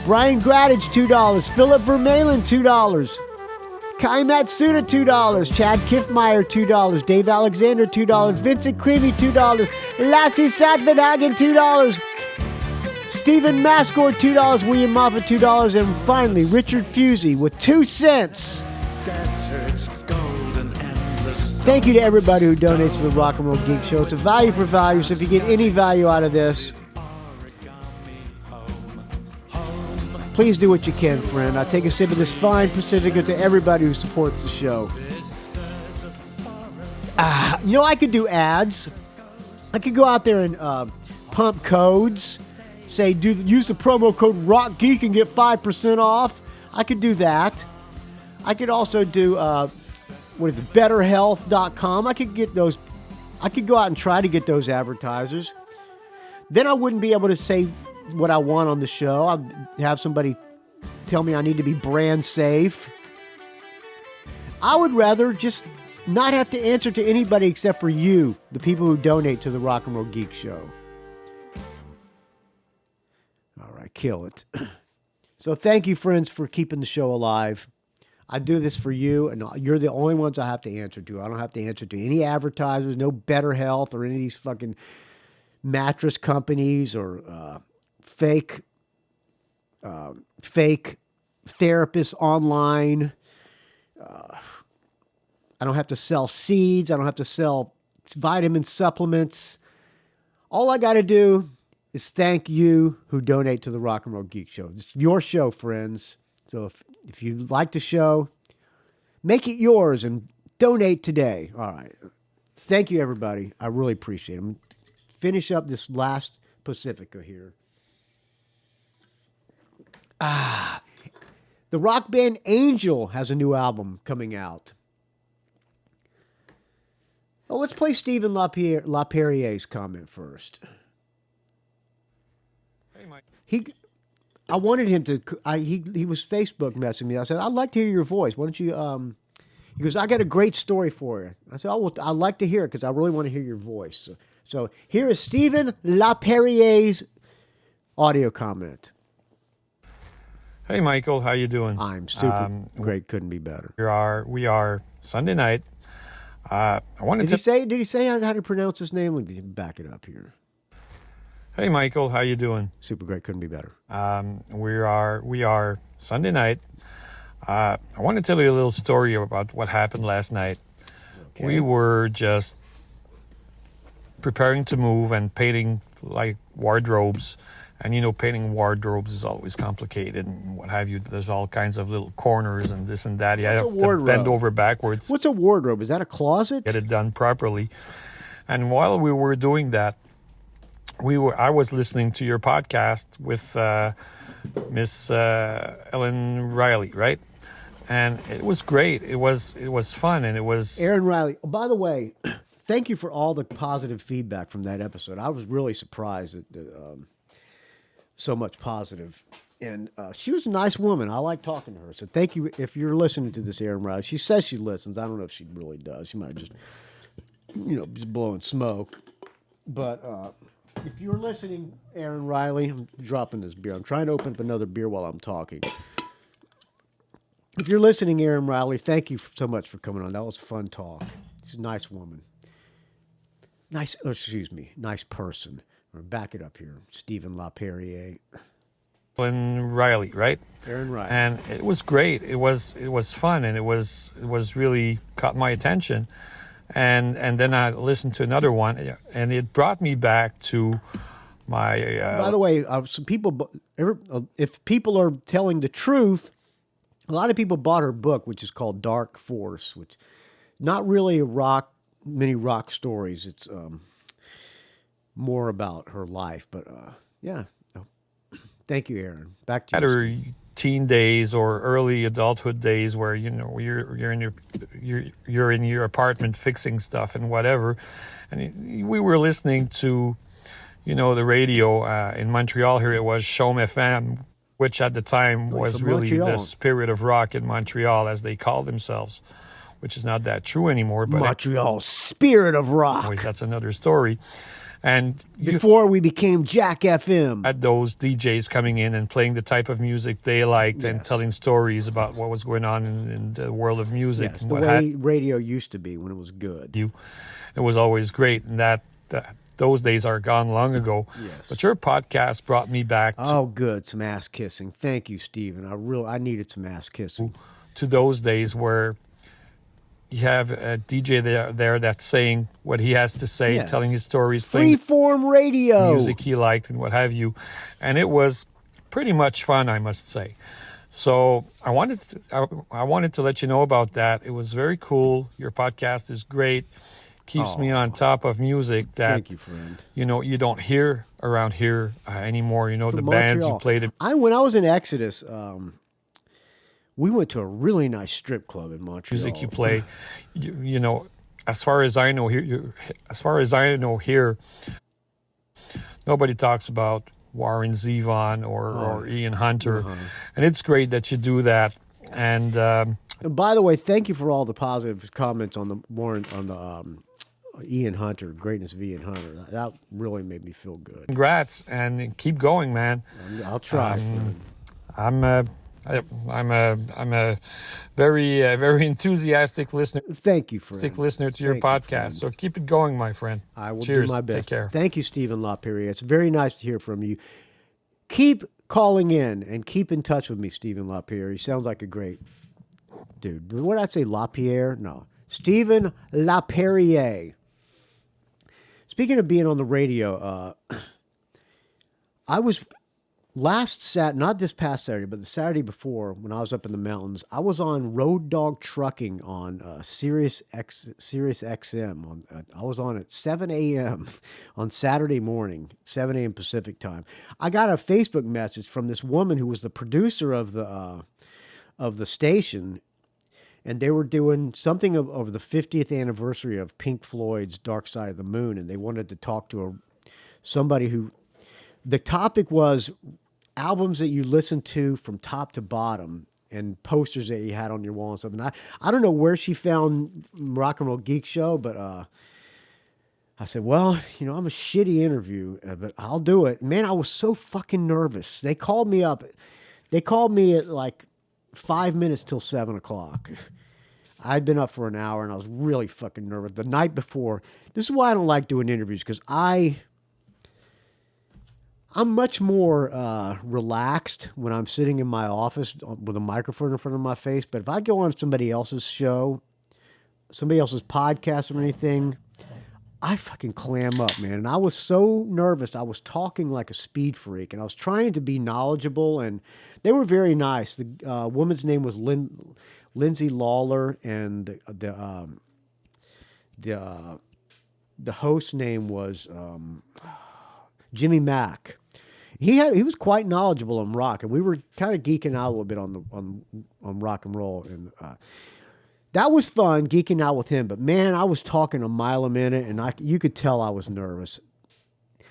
Brian Gradage, $2. Philip Vermeulen, $2. Kai Matsuda, $2. Chad Kiffmeyer, $2. Dave Alexander, $2. Vincent Creamy, $2. Lassie Sattvenhagen, $2. Stephen Mascor, $2. William Moffat, $2. And finally, Richard Fusey with 2 cents. Thank you to everybody who donates to the Rock and Roll Geek Show. It's a value for value, so if you get any value out of this, please do what you can, friend. I take a sip of this fine Pacifica to everybody who supports the show. I could do ads. I could go out there and pump codes. Say, use the promo code ROCKGEEK and get 5% off. I could do that. I could also do, betterhealth.com. I could get those. I could go out and try to get those advertisers. Then I wouldn't be able to say what I want on the show. I'd have somebody tell me I need to be brand safe. I would rather just not have to answer to anybody except for you, the people who donate to the Rock and Roll Geek Show. All right, kill it. So thank you, friends, for keeping the show alive. I do this for you, and you're the only ones I have to answer to. I don't have to answer to any advertisers, no Better Health or any of these fucking mattress companies or fake therapists online. I don't have to sell seeds. I don't have to sell vitamin supplements. All I got to do is thank you who donate to the Rock and Roll Geek Show. It's your show, friends. So if you like the show, make it yours and donate today. All right. Thank you, everybody. I really appreciate it. I'm going to finish up this last Pacifica here. The rock band Angel has a new album coming out. Well, let's play Stephen Laperriere's comment first. Hey, Mike. I wanted him to. He was Facebook messaging me. I said, "I'd like to hear your voice. Why don't you?" He goes, "I got a great story for you." I said, "Oh, well, I'd like to hear it because I really want to hear your voice." So here is Stephen Laperriere's audio comment. Hey, Michael, how you doing? I'm super great. Couldn't be better. We are Sunday night. I wanted Did he say how to pronounce his name? Let me back it up here. Hey, Michael, how you doing? Super great. Couldn't be better. We are Sunday night. I want to tell you a little story about what happened last night. Okay. We were just preparing to move and painting like wardrobes. And, painting wardrobes is always complicated and what have you. There's all kinds of little corners and this and that. You have to bend over backwards. What's a wardrobe? Is that a closet? Get it done properly. And while we were doing that, I was listening to your podcast with Miss Ellen Riley, right? And it was great. It was fun, and it was Erin Riley. Oh, by the way, thank you for all the positive feedback from that episode. I was really surprised at so much positive. And she was a nice woman. I like talking to her. So thank you if you're listening to this, Erin Riley. She says she listens. I don't know if she really does. She might just, just blowing smoke. But if you're listening, Erin Riley, I'm dropping this beer. I'm trying to open up another beer while I'm talking. If you're listening, Erin Riley, thank you so much for coming on. That was a fun talk. She's a nice woman. Nice person. Or back it up here. Stephen Laperriere. and Riley, right? Aaron Wright. And it was great. It was fun, and it was really caught my attention. And then I listened to another one, and it brought me back to my. By the way, some people, if people are telling the truth, a lot of people bought her book, which is called Dark Force, which not really many rock stories. It's more about her life, but yeah. Thank you, Aaron. Back to you. Her teen days or early adulthood days, where you're in your apartment fixing stuff and whatever, and we were listening to, the radio in Montreal. Here it was Chaume FM, which at the time was really Montreal. the spirit of rock in Montreal, as they called themselves, which is not that true anymore. But Montreal spirit of rock. anyways, that's another story. And Before we became Jack FM. had those DJs coming in and playing the type of music they liked and telling stories about what was going on in the world of music. Yes, and the what way radio used to be when it was good. it was always great, and that those days are gone long ago. Yes. But your podcast brought me back Oh, good. Some ass kissing. Thank you, Stephen. I needed some ass kissing. to those days where you have a DJ there that's saying what he has to say, Yes. telling his stories, playing Freeform radio. music he liked and what have you. And it was pretty much fun, I must say. So I wanted to let you know about that. It was very cool. Your podcast is great. Keeps me on top of music that Thank you, friend. you don't hear around here anymore. The From bands you Montreal. played. When I was in Exodus, we went to a really nice strip club in Montreal. Music you play, as far as I know here, nobody talks about Warren Zevon or Ian Hunter, and it's great that you do that. And And by the way, thank you for all the positive comments on the Ian Hunter, greatness of Ian Hunter. That really made me feel good. congrats and keep going, man. I'll try. friend. I'm a very enthusiastic listener. Thank you, friend. Listener to your Thank you, podcast. friend. So keep it going, my friend. I will Cheers. do my best. Take care. Thank you, Stephen Laperriere. It's very nice to hear from you. Keep calling in and keep in touch with me, Stephen Laperriere. He sounds like a great dude. What did I say, Lapierre? No. Stephen Laperriere. Speaking of being on the radio, I was not this past Saturday, but the Saturday before, when I was up in the mountains, I was on Road Dog Trucking on Sirius XM. I was on at 7 a.m. on Saturday morning, 7 a.m. Pacific time. I got a Facebook message from this woman who was the producer of the station, and they were doing something over the 50th anniversary of Pink Floyd's Dark Side of the Moon, and they wanted to talk to somebody who. The topic was albums that you listen to from top to bottom and posters that you had on your wall and stuff. And I don't know where she found Rock and Roll Geek Show, but I said, well, I'm a shitty interview, but I'll do it. Man, I was so fucking nervous. They called me up. They called me at like 5 minutes till 7 o'clock. I'd been up for an hour and I was really fucking nervous. The night before, this is why I don't like doing interviews, because I'm much more relaxed when I'm sitting in my office with a microphone in front of my face. But if I go on somebody else's show, somebody else's podcast or anything, I fucking clam up, man. And I was so nervous. I was talking like a speed freak, and I was trying to be knowledgeable, and they were very nice. The woman's name was Lindsay Lawler, and the host's name was Jimmy Mack. He was quite knowledgeable on rock, and we were kind of geeking out a little bit on rock and roll, and that was fun geeking out with him. But man, I was talking a mile a minute, and you could tell I was nervous.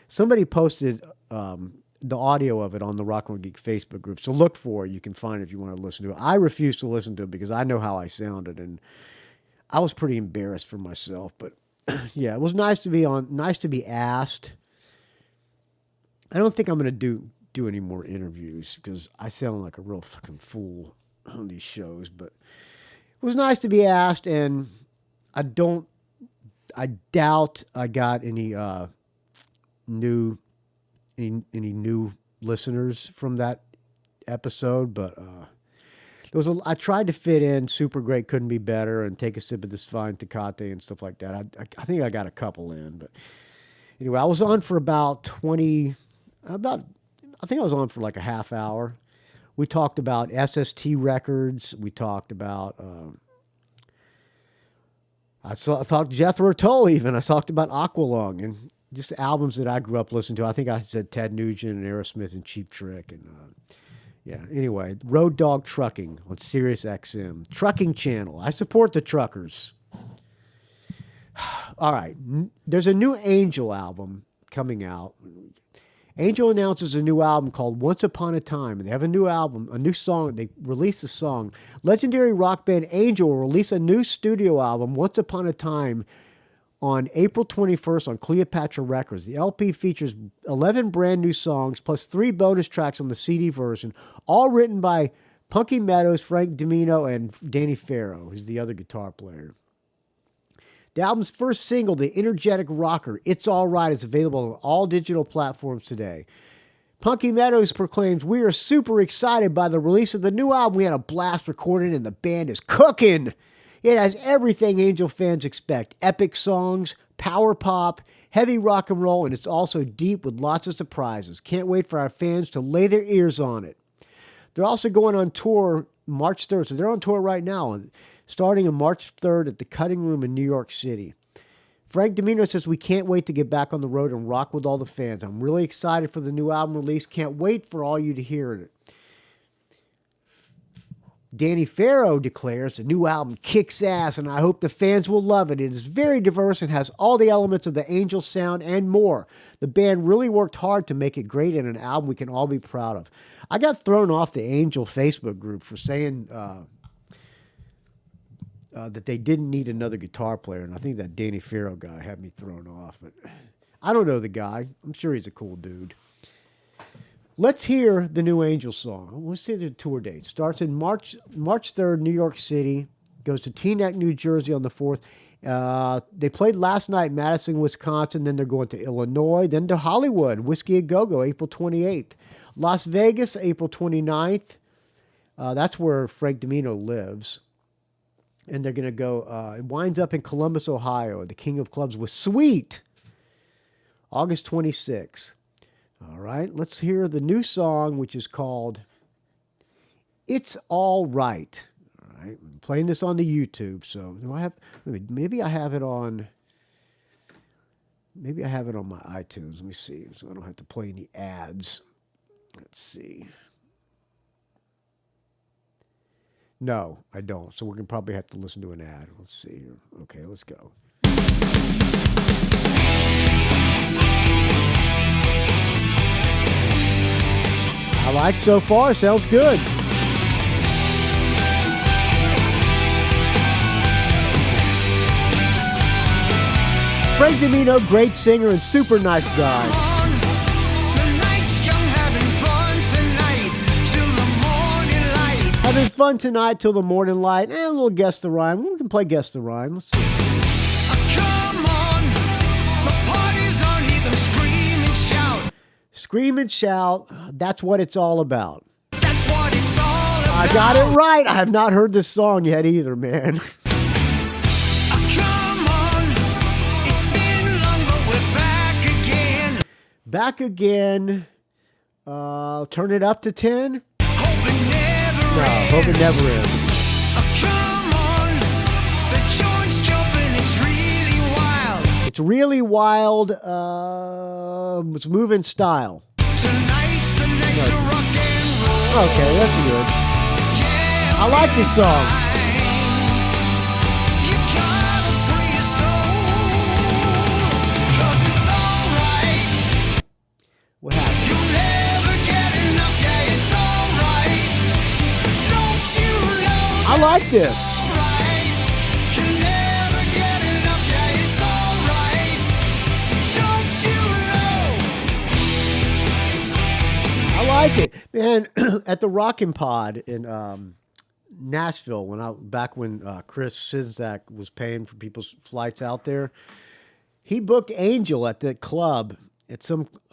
Somebody posted the audio of it on the Rock and Roll Geek Facebook group, so look for it. You can find it if you want to listen to it. I refuse to listen to it because I know how I sounded, and I was pretty embarrassed for myself. But yeah, it was nice to be on. Nice to be asked. I don't think I'm going to do any more interviews because I sound like a real fucking fool on these shows. But it was nice to be asked, and I doubt I got any new listeners from that episode, but I tried to fit in Super Great Couldn't Be Better and Take a Sip of This Fine Tecate and stuff like that. I think I got a couple in, but anyway, I was on for I think I was on for like a half hour. We talked about SST records. We talked about, I talked Jethro Tull even. I talked about Aqualung and just albums that I grew up listening to. I think I said Ted Nugent and Aerosmith and Cheap Trick. And yeah, anyway, Road Dog Trucking on Sirius XM. Trucking Channel. I support the truckers. All right. There's a new Angel album coming out. Angel announces a new album called Once Upon a Time. And they have a new album, a new song. They released a song. Legendary rock band Angel will release a new studio album, Once Upon a Time, on April 21st on Cleopatra Records. The LP features 11 brand new songs plus 3 bonus tracks on the CD version, all written by Punky Meadows, Frank Domino, and Danny Farrow, who's the other guitar player. The album's first single, the energetic rocker, It's All Right, is available on all digital platforms today. Punky Meadows proclaims, "We are super excited by the release of the new album. We had a blast recording and the band is cooking. It has everything Angel fans expect. Epic songs, power pop, heavy rock and roll, and it's also deep with lots of surprises. Can't wait for our fans to lay their ears on it." They're also going on tour March 3rd. So they're on tour right now, starting on March 3rd at the Cutting Room in New York City. Frank Domino says, "We can't wait to get back on the road and rock with all the fans. I'm really excited for the new album release. Can't wait for all you to hear it." Danny Farrow declares, "The new album kicks ass and I hope the fans will love it. It is very diverse and has all the elements of the Angel sound and more. The band really worked hard to make it great and an album we can all be proud of." I got thrown off the Angel Facebook group for saying that they didn't need another guitar player, and I think that Danny Farrow guy had me thrown off. But I don't know the guy. I'm sure he's a cool dude. Let's hear the new Angel song. Let's see the tour date. Starts in March 3rd, New York City. Goes to Teaneck, New Jersey on the 4th. They played last night in Madison, Wisconsin. Then they're going to Illinois. Then to Hollywood, Whiskey A Go-Go, April 28th. Las Vegas, April 29th. That's where Frank Domino lives. And they're going to go, it winds up in Columbus, Ohio, the King of Clubs with Sweet, August 26th. All right, let's hear the new song, which is called It's All Right. All right, I'm playing this on the YouTube, so do I have, maybe I have it on my iTunes. Let me see, so I don't have to play any ads. Let's see. No, I don't. So we're going to probably have to listen to an ad. Let's see here. Okay, let's go. I like so far. Sounds good. Frank Domino, great singer and super nice guy. Having fun tonight till the morning light. And a little Guess the Rhyme. We can play Guess the Rhyme. Let's see. Come on, the party's on, hear them scream and shout. Scream and shout. That's what it's all about. That's what it's all about. I got it right. I have not heard this song yet either, man. Come on, it's been long, but we're back again. Back again. Turn it up to 10. No, hope it never ends. Come on, the joint's jumping, it's really wild. It's really wild. It's moving style. Tonight's the night to rock and roll. Okay, that's good. Yeah, I like this song. you gotta free your soul, 'cause it's alright. What happened? You'll never get enough, yeah, it's alright. Don't you know I like this. alright? You'll never get enough, yeah, it's alright. Don't you know? I like it, man. At the Rockin' Pod in Nashville, back when Chris Czynszak was paying for people's flights out there, he booked Angel at the club. I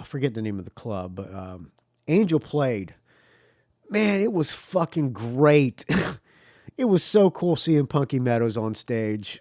forget the name of the club, but Angel played. man, it was fucking great. It was so cool seeing Punky Meadows on stage.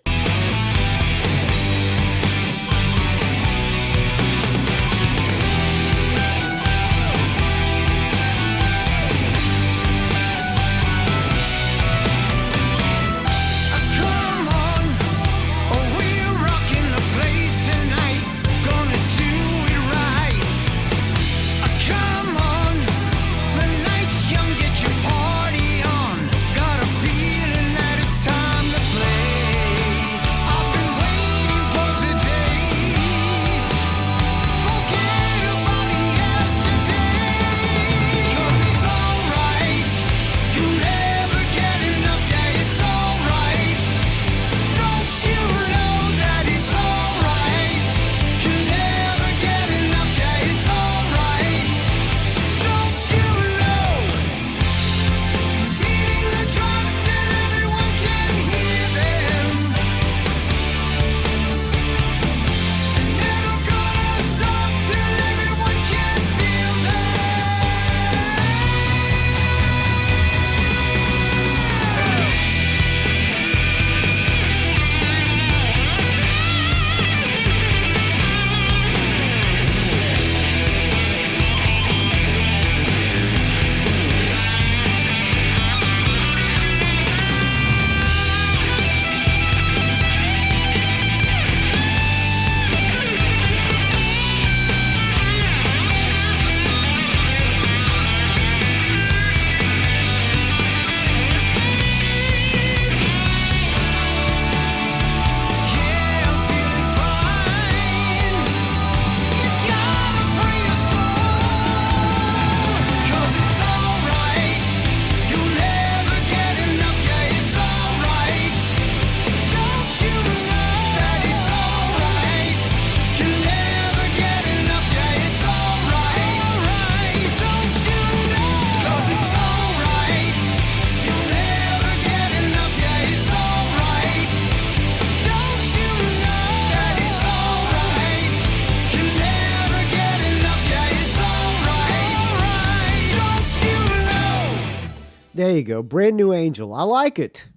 There you go. Brand New Angel. I like it.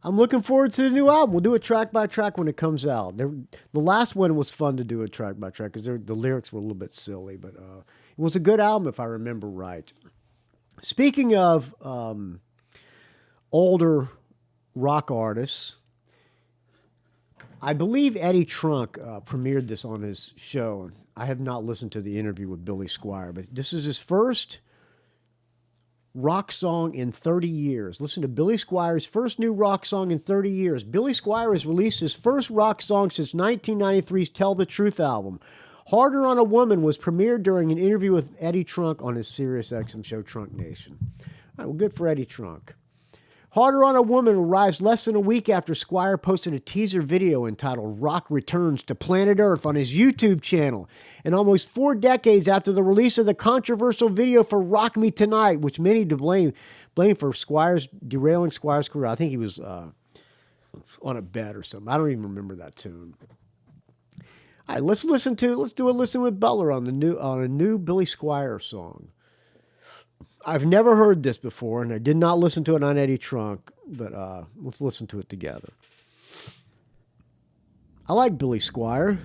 I'm looking forward to the new album. We'll do it track by track when it comes out. The last one was fun to do it track by track because the lyrics were a little bit silly, but it was a good album if I remember right. Speaking of older rock artists, I believe Eddie Trunk premiered this on his show. I have not listened to the interview with Billy Squier, but this is his first rock song in 30 years. Listen to Billy Squier's first new rock song in 30 years. Billy Squier has released his first rock song since 1993's Tell the Truth album. Harder on a Woman was premiered during an interview with Eddie Trunk on his Sirius XM show Trunk Nation. All right, well, good for Eddie Trunk. Harder on a Woman arrives less than a week after Squier posted a teaser video entitled Rock Returns to Planet Earth on his YouTube channel, and almost 4 decades after the release of the controversial video for Rock Me Tonight, which many blame for derailing Squier's career. I think he was on a bet or something. I don't even remember that tune. All right, let's do a listen with Butler on a new Billy Squier song. I've never heard this before, and I did not listen to it on Eddie Trunk, but let's listen to it together. I like Billy Squier.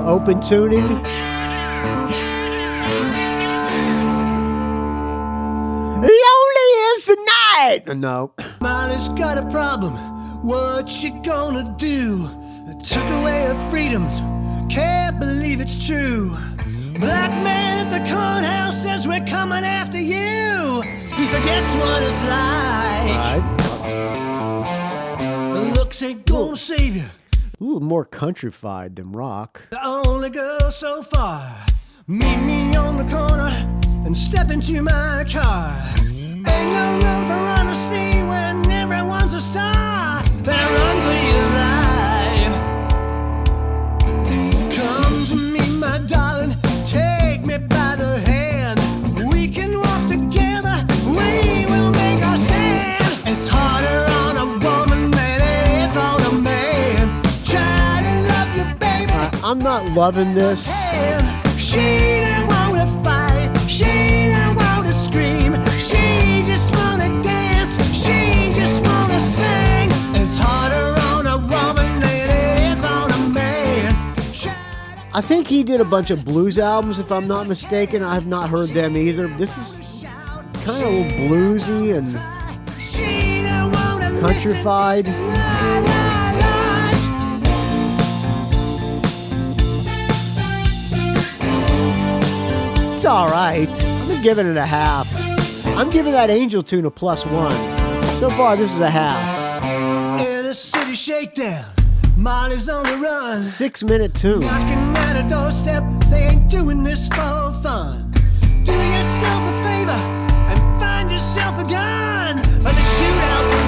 Open tuning. No. Molly's got a problem. What you gonna do? Took away her freedoms. Can't believe it's true. Black man at the courthouse says we're coming after you. He forgets what it's like. Looks ain't gonna save you. A little more countrified than rock. The only girl so far. Meet me on the corner and step into my car. Ain't no room for honesty when everyone's a star. Better run for your life. Come to me, my darling. Take me by the hand. We can walk together. We will make our stand. And I'm not loving this. She don't wanna fight, she don't wanna scream, she just wanna dance, she just wanna sing. It's harder on a woman than it is on a man. I think he did a bunch of blues albums, if I'm not mistaken. I have not heard them either. This is kind of a little bluesy and countrified. It's all right. I'm giving it a half. I'm giving that Angel tune a +1. So far, this is a half. In a city shakedown, Molly's on the run. 6-minute tune. Knocking at a doorstep, they ain't doing this for fun. Do yourself a favor and find yourself a gun, or to shoot out the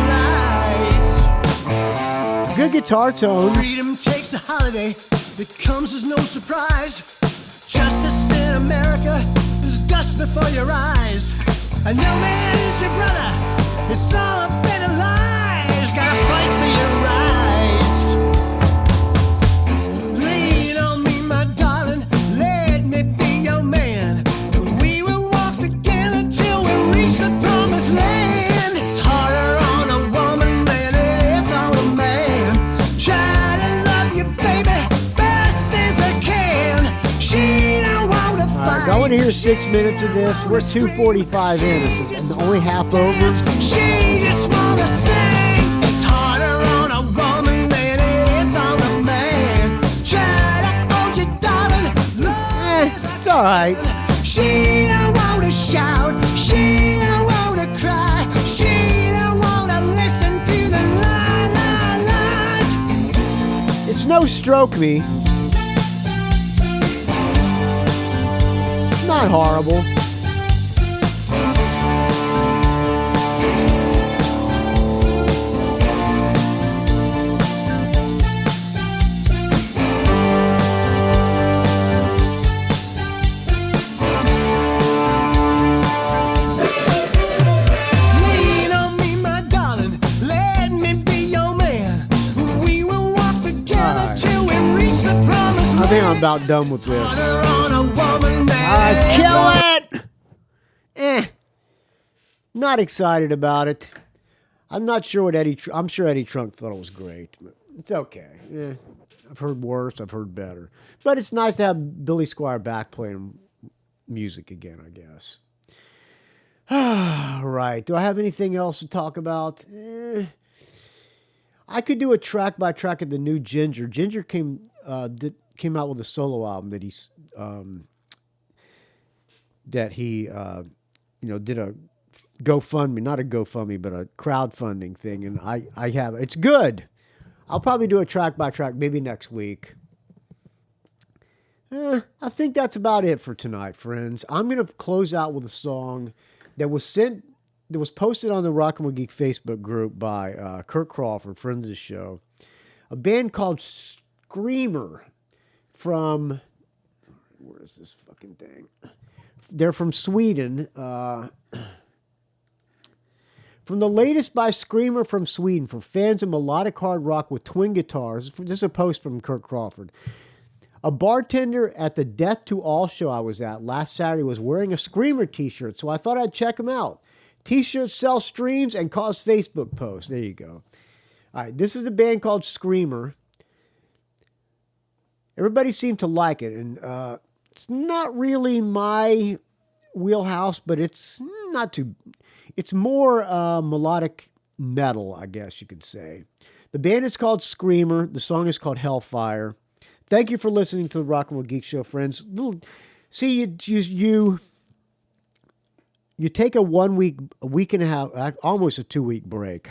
lights. Good guitar tone. Freedom takes a holiday that comes as no surprise. Justice in America is dust before your eyes. And no man is your brother, it's all a bit of lies. Gotta fight for your rights. Lean on me, my darling, let me be your man. We will walk together till we reach the promised land. It's harder on a woman than it is on a man. Try to love you, baby, best as I can. She don't wanna fight. I want to hear 6 minutes of this. We're 2:45 in. It's only half over. She just wanna sing. It's harder on a woman than it is on a man. Try to hold you, darling. It's all right. She don't wanna shout. She don't wanna cry. She don't wanna listen to the lies. It's no Stroke Me. Not horrible. Lean on me, my darling. Let me be your man. We will walk together Alright. till we reach the promised I land. think I'm about done with this. Harder on a woman than Kill it! Not excited about it. I'm not sure what I'm sure Eddie Trunk thought it was great. But it's okay. I've heard worse. I've heard better. But it's nice to have Billy Squier back playing music again, I guess. Right. Do I have anything else to talk about? I could do a track by track of the new Ginger. Ginger came out with a solo album that he did a GoFundMe, not a GoFundMe, but a crowdfunding thing, and I have it's good. I'll probably do a track by track maybe next week. I think that's about it for tonight, friends. I'm gonna close out with a song that was posted on the Rock and Roll Geek Facebook group by Kirk Crawford, friend of the show. A band called Screamer from, where is this fucking thing? They're from Sweden. From the latest by Screamer from Sweden, for fans of melodic hard rock with twin guitars. This is a post from Kirk Crawford. A bartender at the Death to All show I was at last Saturday was wearing a Screamer t-shirt, so I thought I'd check him out. T-shirts sell streams and cause Facebook posts. There you go. All right, this is a band called Screamer. Everybody seemed to like it, and it's not really my wheelhouse, but it's not too... It's more melodic metal, I guess you could say. The band is called Screamer. The song is called Hellfire. Thank you for listening to the Rock and Roll Geek Show, friends. See, you take a week and a half, almost a 2-week break,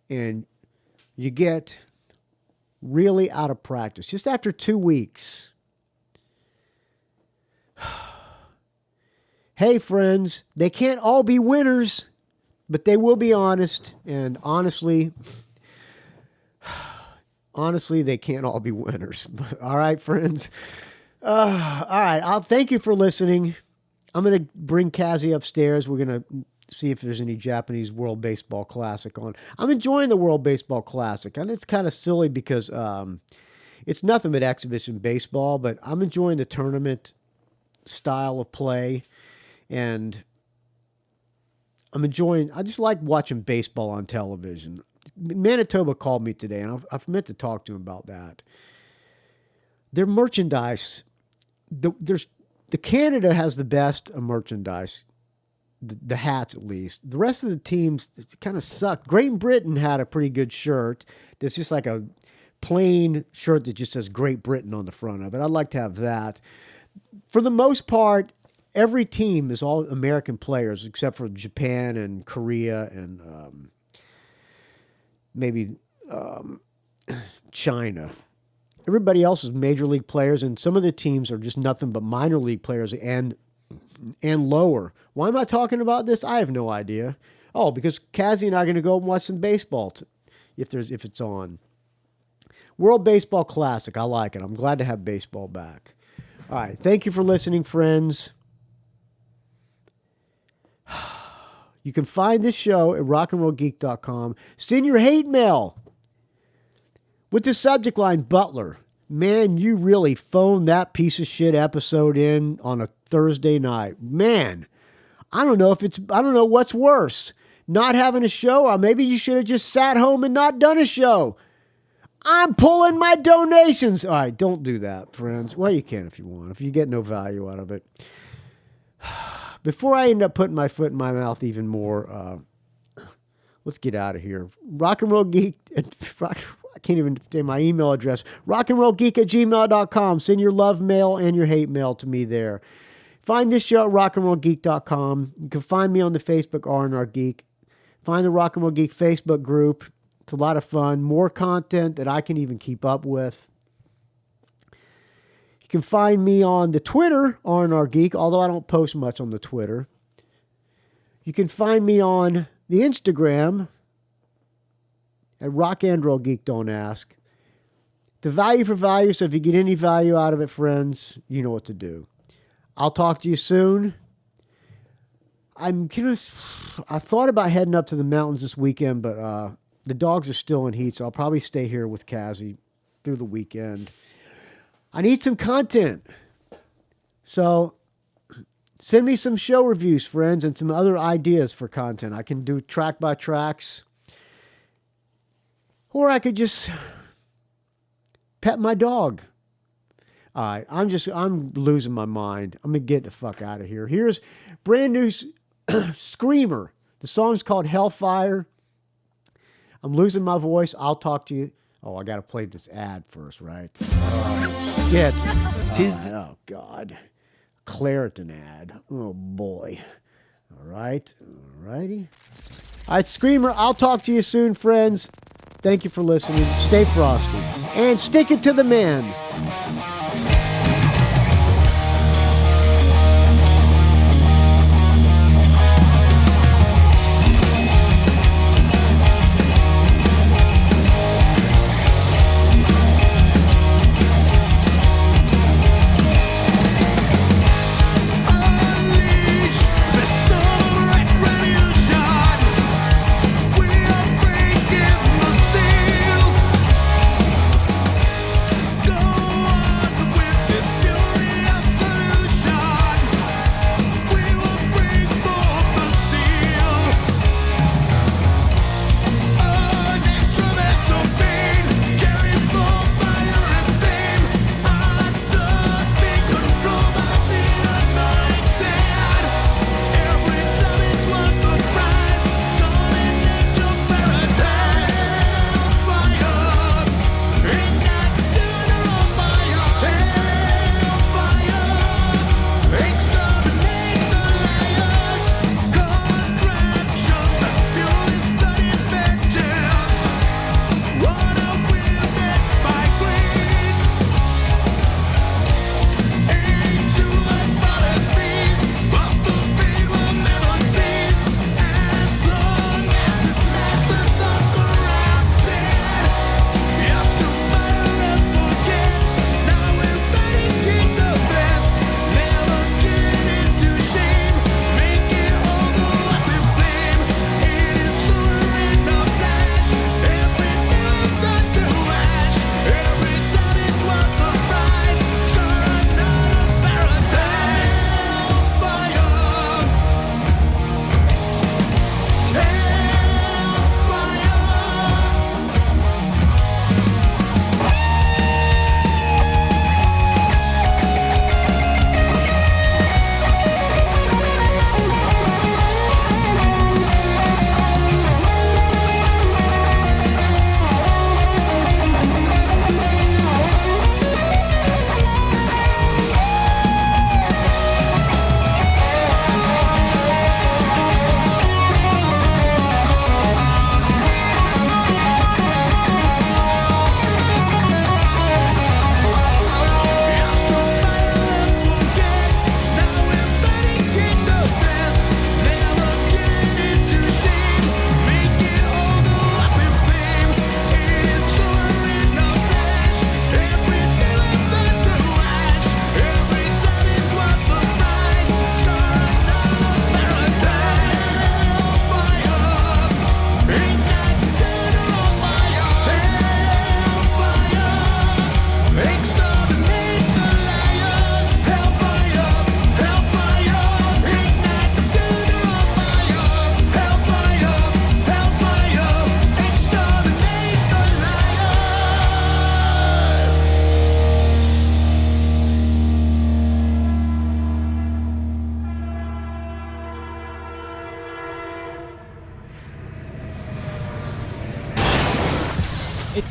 and you get really out of practice. Just after 2 weeks. Hey, friends, they can't all be winners, but they will be honest. And honestly, they can't all be winners. All right, friends. All right, I'll thank you for listening. I'm going to bring Kazi upstairs. We're going to see if there's any Japanese World Baseball Classic on. I'm enjoying the World Baseball Classic, and it's kind of silly because it's nothing but exhibition baseball, but I'm enjoying the tournament style of play, and I just like watching baseball on television. Manitoba called me today, and I've meant to talk to him about that. Their merchandise, the Canada has the best merchandise, the hats at least. The rest of the teams kind of suck. Great Britain had a pretty good shirt that's just like a plain shirt that just says Great Britain on the front of it. I'd like to have that. For the most part, every team is all American players except for Japan and Korea and maybe China. Everybody else is major league players, and some of the teams are just nothing but minor league players and lower. Why am I talking about this? I have no idea. Oh, because Kazzy and I are going to go and watch some baseball if it's on. World Baseball Classic. I like it. I'm glad to have baseball back. All right. Thank you for listening, friends. You can find this show at rockandrollgeek.com. Send your hate mail with the subject line, Butler. Man, you really phoned that piece of shit episode in on a Thursday night. Man, I don't know what's worse. Not having a show, or maybe you should have just sat home and not done a show. I'm pulling my donations. All right, don't do that, friends. Well, you can if you want, if you get no value out of it. Before I end up putting my foot in my mouth even more, let's get out of here. Rock and Roll Geek, I can't even say my email address, rockandrollgeek@gmail.com. Send your love mail and your hate mail to me there. Find this show at rockandrollgeek.com. You can find me on the Facebook R&R Geek. Find the Rock and Roll Geek Facebook group. It's a lot of fun. More content that I can even keep up with. You can find me on the Twitter, R&R Geek, although I don't post much on the Twitter. You can find me on the Instagram at Rock and Roll Geek, don't ask. The value for value, so if you get any value out of it, friends, you know what to do. I'll talk to you soon. I thought about heading up to the mountains this weekend, but the dogs are still in heat, so I'll probably stay here with Kazzy through the weekend. I need some content. So send me some show reviews, friends, and some other ideas for content. I can do track by tracks. Or I could just pet my dog. All right, I'm losing my mind. I'm going to get the fuck out of here. Here's brand new Screamer. The song's called Hellfire. I'm losing my voice. I'll talk to you. Oh, I got to play this ad first, right? Oh, shit. Oh, God. Claritin ad. Oh, boy. All right. All righty. All right, Screamer, I'll talk to you soon, friends. Thank you for listening. Stay frosty. And stick it to the man. Go on.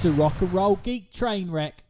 It's a rock and roll geek train wreck.